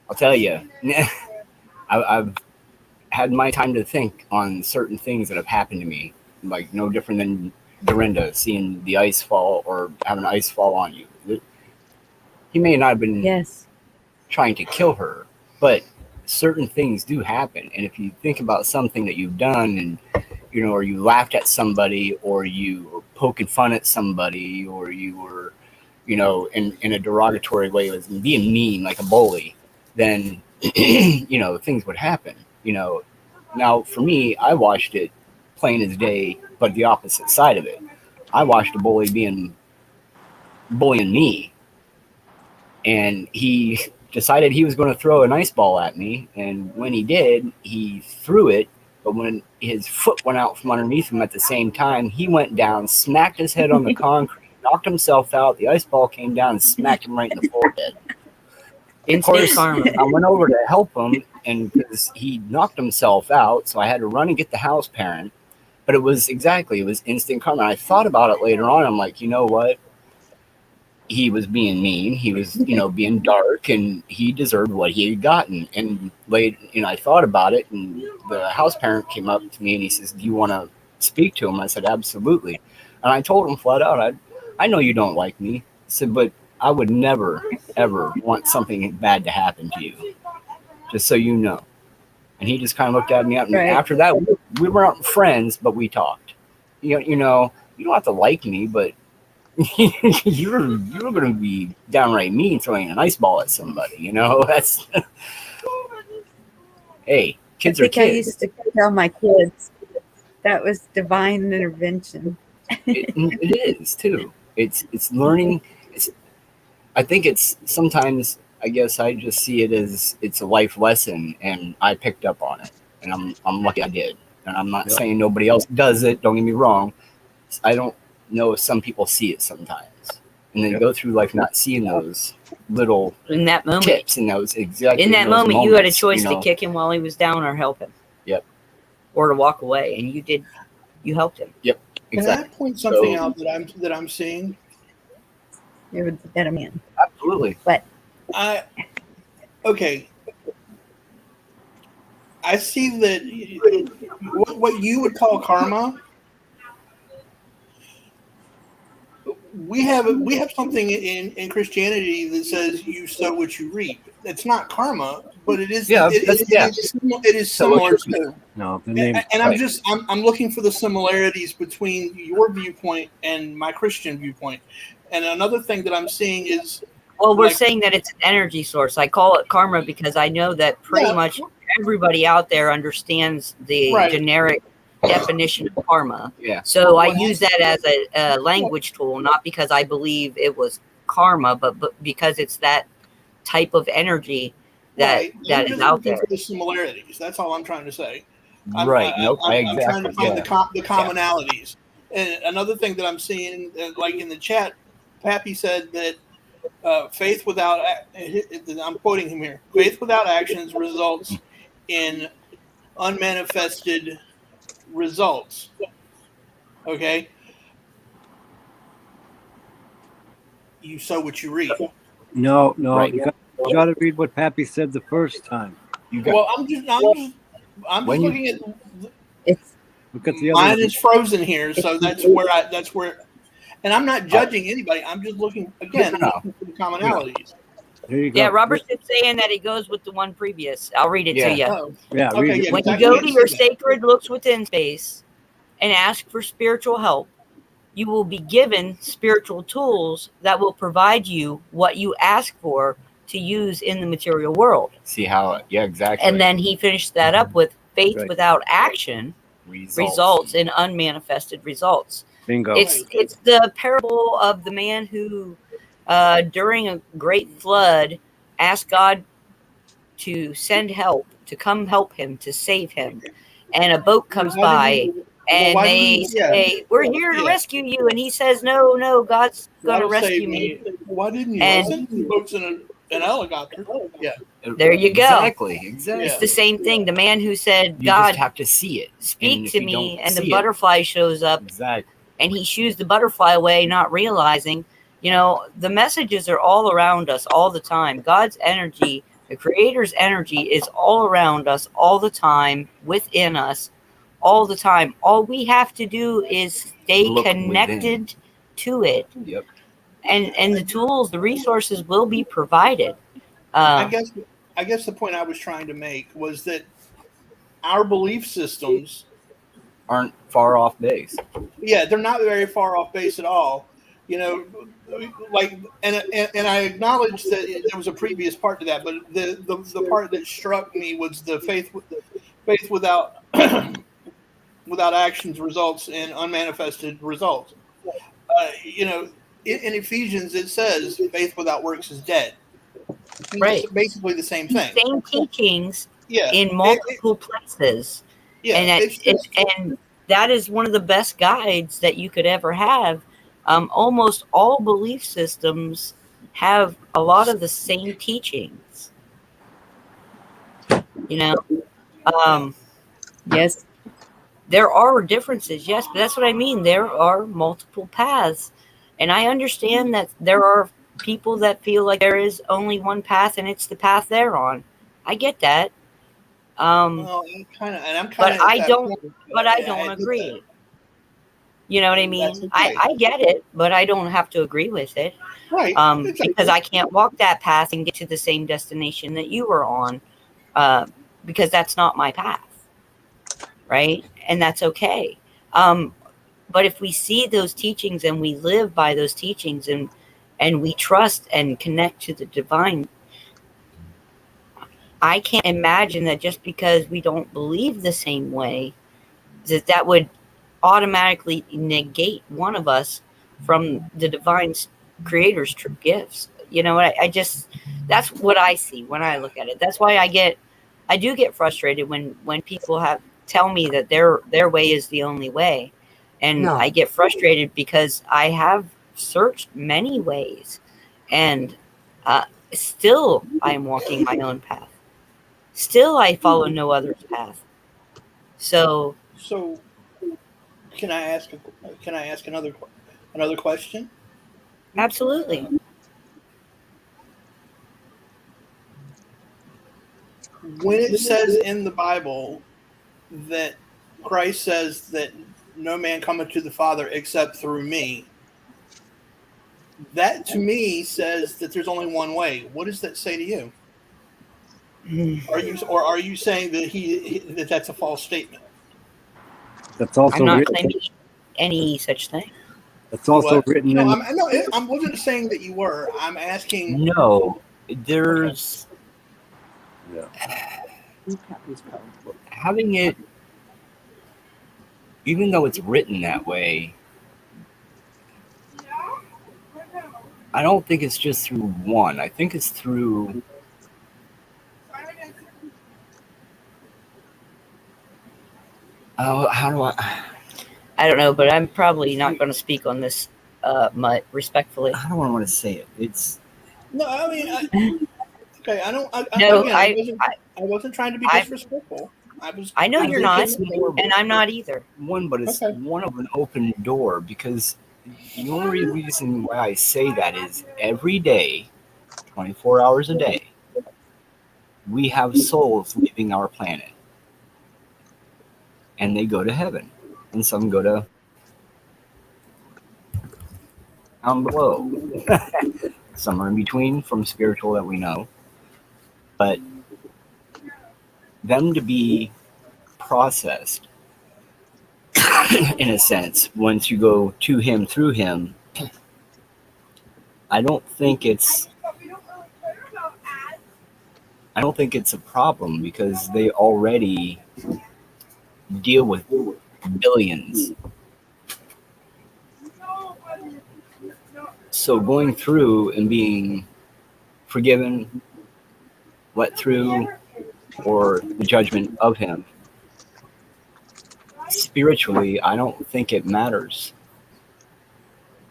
I'll tell you, I've had my time to think on certain things that have happened to me, like no different than Dorinda seeing the ice fall or having ice fall on you. He may not have been Yes. trying to kill her, but certain things do happen. And if you think about something that you've done, and or you laughed at somebody, or you were poking fun at somebody, or you were, in a derogatory way, was being mean like a bully, then things would happen. Now for me, I watched it plain as day, but the opposite side of it. I watched a bully bullying me, and he decided he was going to throw an ice ball at me. And when he did, he threw it. But when his foot went out from underneath him at the same time, he went down, smacked his head on the concrete, knocked himself out. The ice ball came down and smacked him right in the forehead. Of course, karma. I went over to help him, and because he knocked himself out, so I had to run and get the house parent. But it was instant karma. I thought about it later on. I'm like, you know what? He was being mean. He was, being dark, and he deserved what he had gotten. And I thought about it, and the house parent came up to me and he says, "Do you want to speak to him?" I said, "Absolutely." And I told him flat out, I know you don't like me. I said, but I would never, ever want something bad to happen to you, just so you know. And he just kind of looked at me up. And Right. after that, we weren't friends, but we talked. You don't have to like me, but you're going to be downright mean throwing an ice ball at somebody. That's hey, kids I are think I kids. used to tell my kids that was divine intervention. It is too. It's learning. I think it's sometimes. I guess I just see it as it's a life lesson, and I picked up on it, and I'm lucky I did. And I'm not saying nobody else does it. Don't get me wrong. I don't know if some people see it sometimes, and they go through life not seeing those little In that moment, tips and those exactly. in that those moment, you had a moments, choice to kick him while he was down or help him. Yep. Or to walk away, and you did. You helped him. Yep. Can Exactly. I point something out that I'm seeing? You're the better man. Absolutely. Okay. I see that what you would call karma. We have something in Christianity that says you sow what you reap. It's not karma, but it is. It is similar to. No, the name. And I'm looking for the similarities between your viewpoint and my Christian viewpoint. And another thing that I'm seeing is, well, we're saying that it's an energy source. I call it karma because I know that pretty much everybody out there understands the generic definition of karma. Yeah. So I use that as a language tool, not because I believe it was karma, but because it's that type of energy that is out there. For the similarities. That's all I'm trying to say. I'm trying to find the commonalities. And another thing that I'm seeing, like in the chat, Pappy said that faith without, I'm quoting him here, faith without actions results in unmanifested results. Okay? You sow what you reap. No, Right. you got to read what Pappy said the first time. Well, I'm just looking at. Look at the Mine other. is frozen here, so that's where. And I'm not judging anybody. I'm just looking again looking for the commonalities. There you go. Yeah, Robert's just saying that it goes with the one previous. I'll read it to you. Oh, Yeah, okay, read it. yeah, When you exactly. go to your sacred looks within space and ask for spiritual help, you will be given spiritual tools that will provide you what you ask for to use in the material world. See how? Yeah, exactly. And then he finished that up with faith Right. without action results and unmanifested results. Bingo. It's the parable of the man who, during a great flood, asked God to send help, to come help him, to save him, and a boat comes by, and why they didn't he- yeah. say, "We're here to Yeah. rescue you," and he says, "No, God's going to That'll rescue save me." Why didn't you? And- I sent you boats in an helicopter. Yeah. There you go. Exactly. It's Yeah. the same thing. The man who said, You "God, just have to see it. And speak if to you me," don't and the see it- butterfly shows up, Exactly. and he shoos the butterfly away, not realizing, the messages are all around us all the time. God's energy, the Creator's energy, is all around us all the time, within us all the time. All we have to do is stay Look connected to it, Yep. and the tools, the resources will be provided. I guess the point I was trying to make was that our belief systems, Aren't far off base. yeah, they're not very far off base at all. Like, and I acknowledge that there was a previous part to that, but the part that struck me was the faith without without actions results in unmanifested results. In Ephesians it says faith without works is dead. Right. It's basically the same thing. Same teachings Yeah. in multiple places. Yeah. And that is one of the best guides that you could ever have. Almost all belief systems have a lot of the same teachings. Yes. There are differences, yes, but that's what I mean. There are multiple paths. And I understand that there are people that feel like there is only one path and it's the path they're on. I get that. Well, I'm kind of. But I don't agree. You know what I mean? That's okay. I get it, but I don't have to agree with it. Right. Because I can't walk that path and get to the same destination that you were on, because that's not my path. Right? And that's okay. But if we see those teachings and we live by those teachings and we trust and connect to the divine, I can't imagine that just because we don't believe the same way, that would automatically negate one of us from the divine Creator's true gifts. That's what I see when I look at it. That's why I do get frustrated when people tell me that their way is the only way. And No. I get frustrated because I have searched many ways, and still I am walking my own path. Still I follow no other's path. So can I ask another question? absolutely. When it says in the Bible that Christ says that no man cometh to the Father except through me, that to me says that there's only one way. What does that say to you? Are you saying that that's a false statement? That's also I'm not written. claiming any such thing. That's also What? written No, in. I wasn't saying that you were. I'm asking. No, there's having it, even though it's written that way. I don't think it's just through one. I think it's through. How do I? I don't know, but I'm probably not going to speak on this much respectfully. I don't want to say it. It's No, I mean, okay. I don't. No, I wasn't trying to be disrespectful. I know you're not, it's more and I'm not either. one, but it's Okay. one of an open door, because the only reason why I say that is every day, 24 hours a day, we have souls leaving our planet, and they go to heaven, and some go to down below. Some are in between from spiritual that we know, but them to be processed in a sense once you go to him through him, I don't think it's a problem, because they already deal with billions. So going through and being forgiven, let through, or the judgment of him, spiritually, I don't think it matters.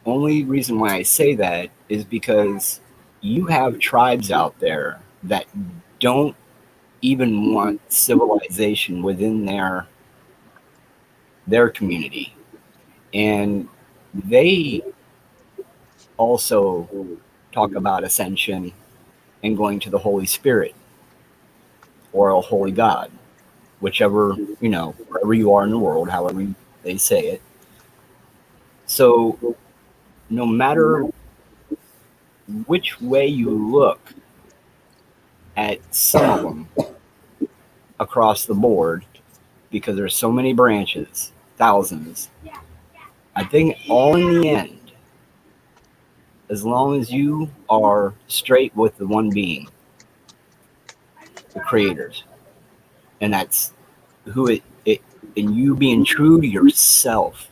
Only reason why I say that is because you have tribes out there that don't even want civilization within their community, and they also talk about ascension and going to the Holy Spirit or a holy God, whichever, wherever you are in the world, however they say it. So no matter which way you look at some of them across the board, because there's so many branches, thousands, I think all in the end, as long as you are straight with the one being, the creators, and that's who it and you being true to yourself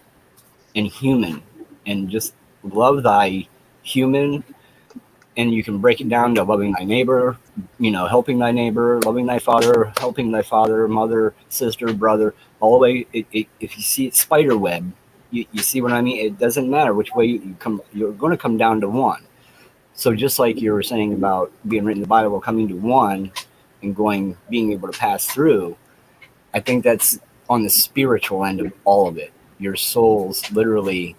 and human, and just love thy human, and you can break it down to loving thy neighbor, helping thy neighbor, loving thy father, helping thy father, mother, sister, brother, all the way. If you see it spider web, you see what I mean? It doesn't matter which way you come, you're going to come down to one. So just like you were saying about being written in the Bible, coming to one and being able to pass through, I think that's on the spiritual end of all of it. Your soul's literally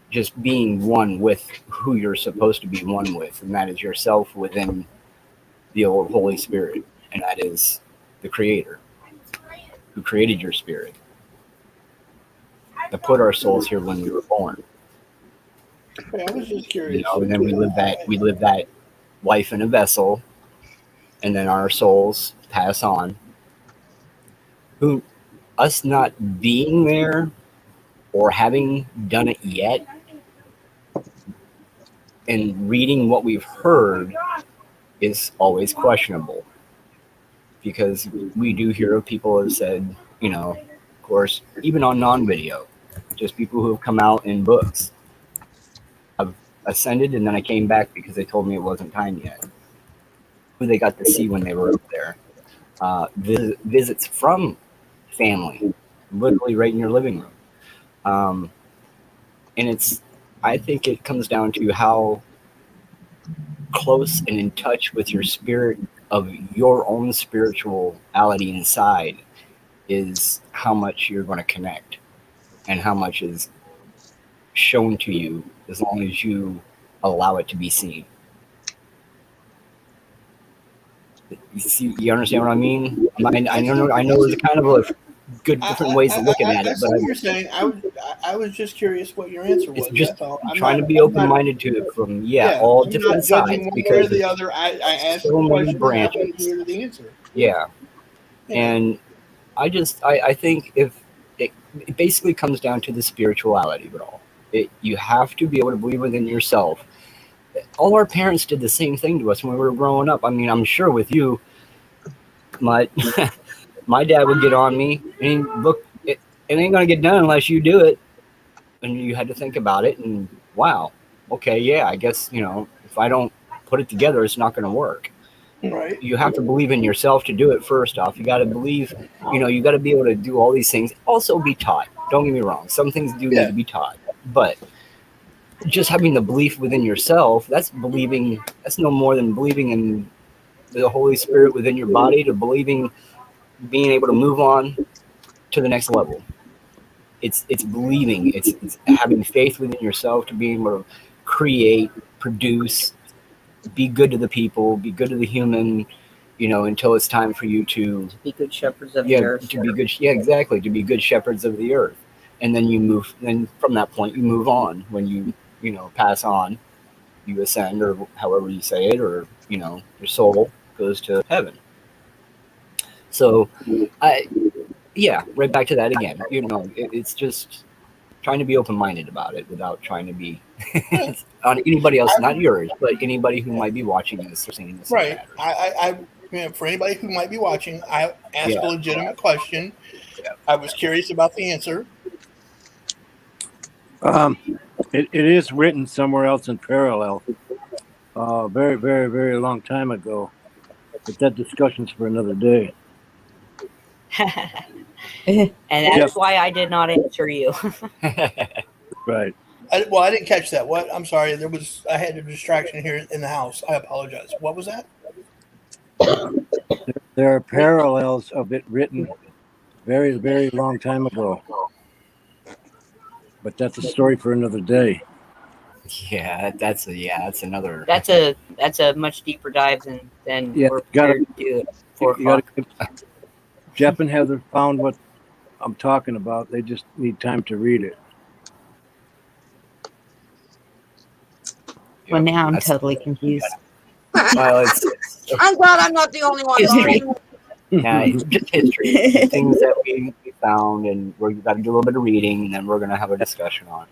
just being one with who you're supposed to be one with, and that is yourself within the old Holy Spirit, and that is the Creator who created your spirit to put our souls here when we were born. I was just curious. And then we live that life in a vessel, and then our souls pass on. Us not being there or having done it yet, and reading what we've heard is always questionable, because we do hear of people who have said, of course, even on non-video, just people who have come out in books. I've ascended and then I came back because they told me it wasn't time yet. Who they got to see when they were up there. Visits from family, literally right in your living room. And I think it comes down to how close and in touch with your spirit of your own spirituality inside is how much you're going to connect, and how much is shown to you as long as you allow it to be seen. You understand what I mean? I know there's kind of a good different ways of looking at it. I see what you're saying. I was just curious what your answer was. It's just trying to be open-minded to it from all different sides, because the other. I asked so the many question. branches. I hear the answer. Yeah, and I think if it basically comes down to the spirituality of it all. You have to be able to believe within yourself. All our parents did the same thing to us when we were growing up. I mean, I'm sure with you, my dad would get on me, and look, it ain't gonna get done unless you do it. And you had to think about it, and wow, okay, yeah, I guess, if I don't put it together, it's not gonna work. Right. You have to believe in yourself to do it first off. You got to believe, you got to be able to do all these things. Also be taught. Don't get me wrong. Some things do need to be taught. But just having the belief within yourself, that's no more than believing in the Holy Spirit within your body, to believing, being able to move on to the next level. It's believing. It's having faith within yourself to be able to create, produce, be good to the people, be good to the human, until it's time for you to be good shepherds of the earth. To be good, exactly, to be good shepherds of the earth. And then then from that point you move on. When you pass on, you ascend, or however you say it, or your soul goes to heaven. So right back to that again. It's just trying to be open-minded about it without trying to be on anybody else, not yours, but anybody who might be watching this or seeing this. Right. For anybody who might be watching, I asked a legitimate question. I was curious about the answer. It is written somewhere else in parallel. Very, very, very long time ago. But that discussion's for another day. And that's Yes. why I did not answer you. Right. I didn't catch that. What? I'm sorry. I had a distraction here in the house. I apologize. What was that? There are parallels of it written very, very long time ago. But that's a story for another day. Yeah, that's another. That's a much deeper dive than Yeah, we're gotta- prepared to do at 4 You o'clock. Jeff and Heather found what I'm talking about. They just need time to read it. Well, now I'm That's- totally confused. Well, it's I'm glad I'm not the only one. History. Sorry. yeah, it's just history. Things that we found, and we've got to do a little bit of reading, and then we're gonna have a discussion on.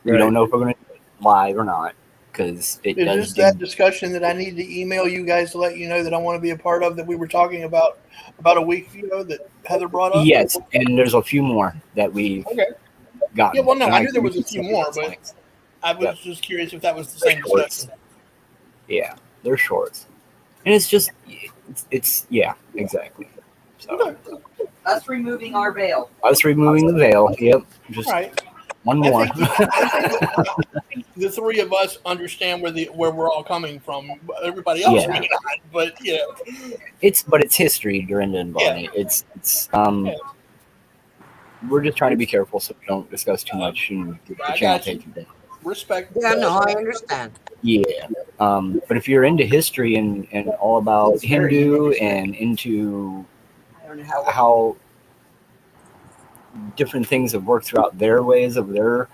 We Right. don't know if we're gonna do it live or not because it Is does. this that discussion that I need to email you guys to let you know that I want to be a part of that we were talking about a week ago that Heather brought up? Yes, and there's a few more that we've Okay. gotten. Yeah, well, no, And I knew there can was a send few you more, those but links. I was Yep. just curious if that was the same Shorts. discussion. Yeah, they're shorts, and it's just it's yeah, exactly. So Okay. Us removing our veil. us removing the veil. Yep, just All right. one more. I think the three of us understand where we're all coming from. Everybody else Yeah. may not, but yeah. It's history, Dorinda and Bonnie. It's Yeah. we're just trying to be careful so we don't discuss too much and get the I channel got you. taken down. Respect. Yeah, no, I understand. Yeah. But if you're into history and all about It's very Hindu interesting. and into I don't know how. how different things have worked throughout their ways of their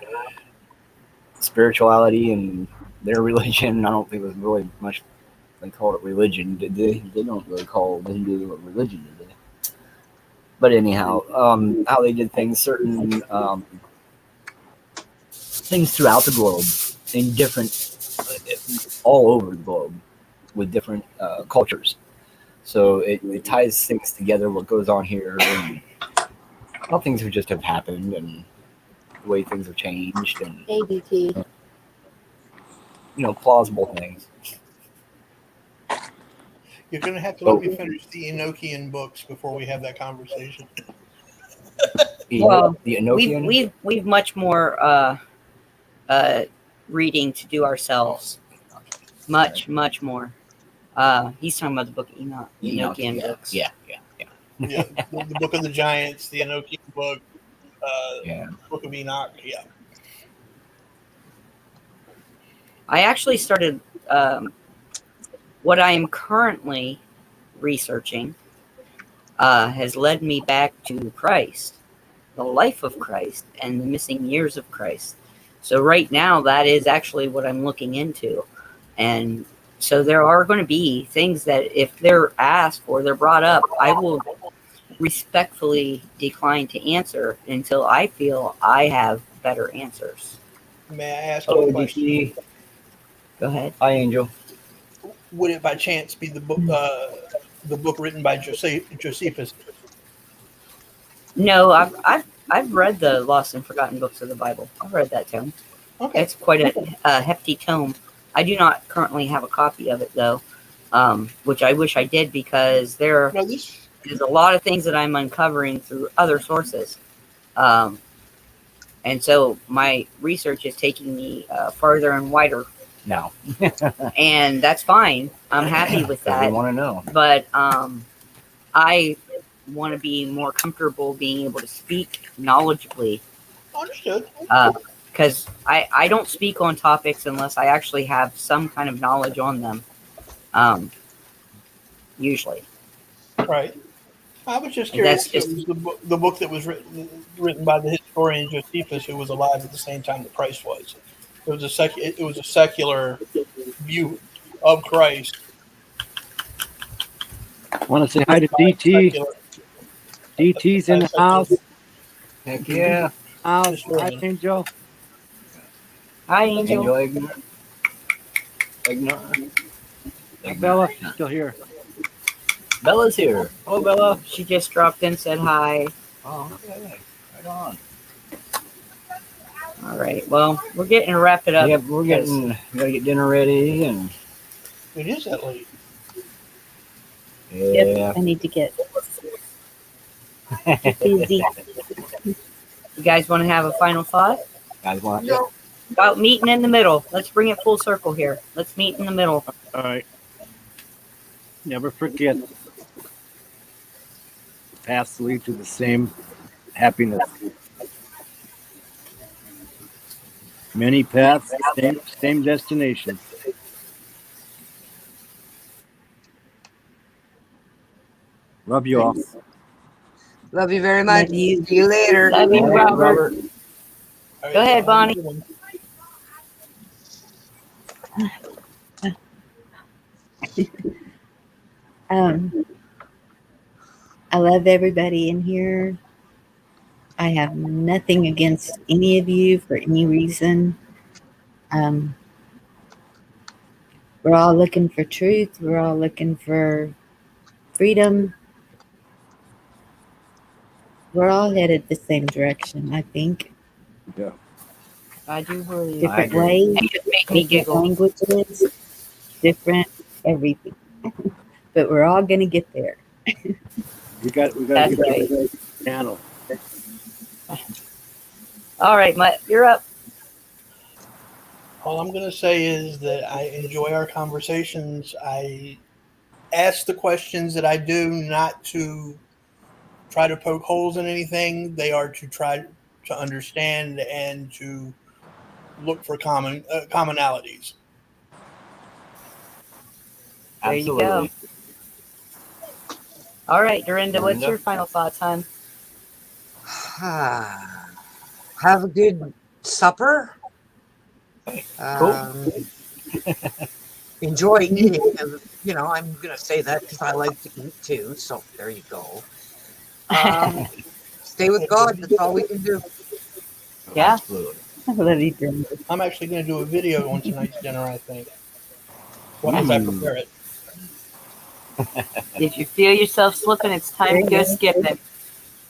spirituality and their religion, I don't think it was really much they called it religion, did they? They don't really call Hindu a religion, did they? But anyhow, how they did things, certain things throughout the globe in different, all over the globe with different cultures. So it ties things together, what goes on here, and how things have just have happened, and the way things have changed, and ADT. plausible things. You're going to have to let me finish the Enochian books before we have that conversation. Well, The Enochian. we've much more reading to do ourselves. Much more. He's talking about the book Enoch, Enochian books. Yeah. Yeah, the Book of the Giants, the Enochian book, Yeah. Book of Enoch. Yeah. I actually started what I am currently researching has led me back to Christ, the life of Christ, and the missing years of Christ. So right now, that is actually what I'm looking into. And so there are going to be things that if they're asked or they're brought up, I will respectfully decline to answer until I feel I have better answers. May I ask you Oh, a question? DC. Go ahead. Hi, Angel. Would it by chance be the book written by Josephus? No, I've read the Lost and Forgotten Books of the Bible. I've read that tome. Okay. It's quite a hefty tome. I do not currently have a copy of it though, which I wish I did because there No, this. is a lot of things that I'm uncovering through other sources, and so my research is taking me farther and wider, No. and that's fine. I'm happy with We that. want to know. But I want to be more comfortable being able to speak knowledgeably Understood. because I don't speak on topics unless I actually have some kind of knowledge on them. Usually. Right. I was just And curious. that's If it was the book that was written by the historian Josephus, who was alive at the same time that Christ was. It was a secular view of Christ. Want to say hi to DT? Secular. DT's in the house. Heck yeah. House. Hi, Angel. Hi, Angel. Angel Ignore. Bella, still here. Bella's here. Hello, Bella. She just dropped in, said hi. Oh, okay. Right on. All right. Well, we're getting to wrap it up. Yep, we're because- getting. We gotta get dinner ready and. It is that late. Yeah. Yep, I need to get busy. You guys want to have a final thought Guys want No. about meeting in the middle? Let's bring it full circle here. Let's meet in the middle. All right. Never forget. Paths lead to the same happiness. Many paths, same destination. Love you all. Love you very much. Love you. See you later. Love you, All right, Robert. All right, Go ahead, y'all have a Bonnie. good one. I love everybody in here. I have nothing against any of you for any reason. We're all looking for truth. We're all looking for freedom. We're all headed the same direction, I think. I do believe. Different agree. ways, You just make me different giggle. languages, different everything. But we're all gonna get there. We got That's to get right. the channel. All right, Mutt, you're up. All I'm going to say is that I enjoy our conversations. I ask the questions that I do not to try to poke holes in anything. They are to try to understand and to look for commonalities. There you go. Absolutely. All right, Dorinda, what's Dorinda? your final thoughts, hon? Have a good supper. Enjoy eating. You know, I'm going to say that because I like to eat too. So there you go. Stay with God. That's all we can do. Yeah. Absolutely. I love you, Brenda. I'm actually going to do a video on tonight's dinner, I think. Once I prepare it. If you feel yourself slipping, it's time to go skipping.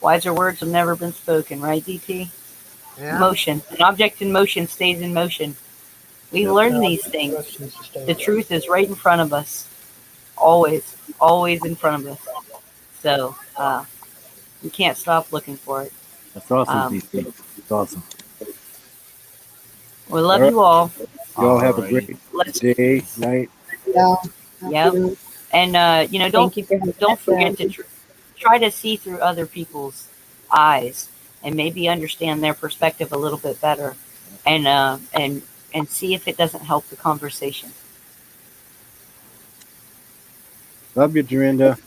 Wiser words have never been spoken, right, DT? Yeah. Motion. An object in motion stays in motion. We learn these things. Questions to stay The with. truth is right in front of us. Always. Always in front of us. So, we can't stop looking for it. That's awesome, Um, DC. It's awesome. We love All right. you all. Y'all have a Alrighty. great Let's, day, night. yeah. And, don't Thank you for having don't us forget on. to try to see through other people's eyes and maybe understand their perspective a little bit better, and see if it doesn't help the conversation. Love you, Dorinda.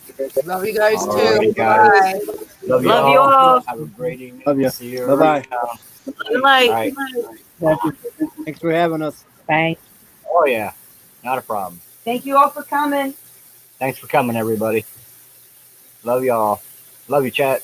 Love you guys Alrighty, too. guys. Bye. Love Love you all. Have a great evening. Love ya. See you. Bye-bye. Good night. All right. Thanks for having us. Bye. Oh yeah, not a problem. Thank you all for coming. Thanks for coming, everybody. Love y'all. Love you, chat.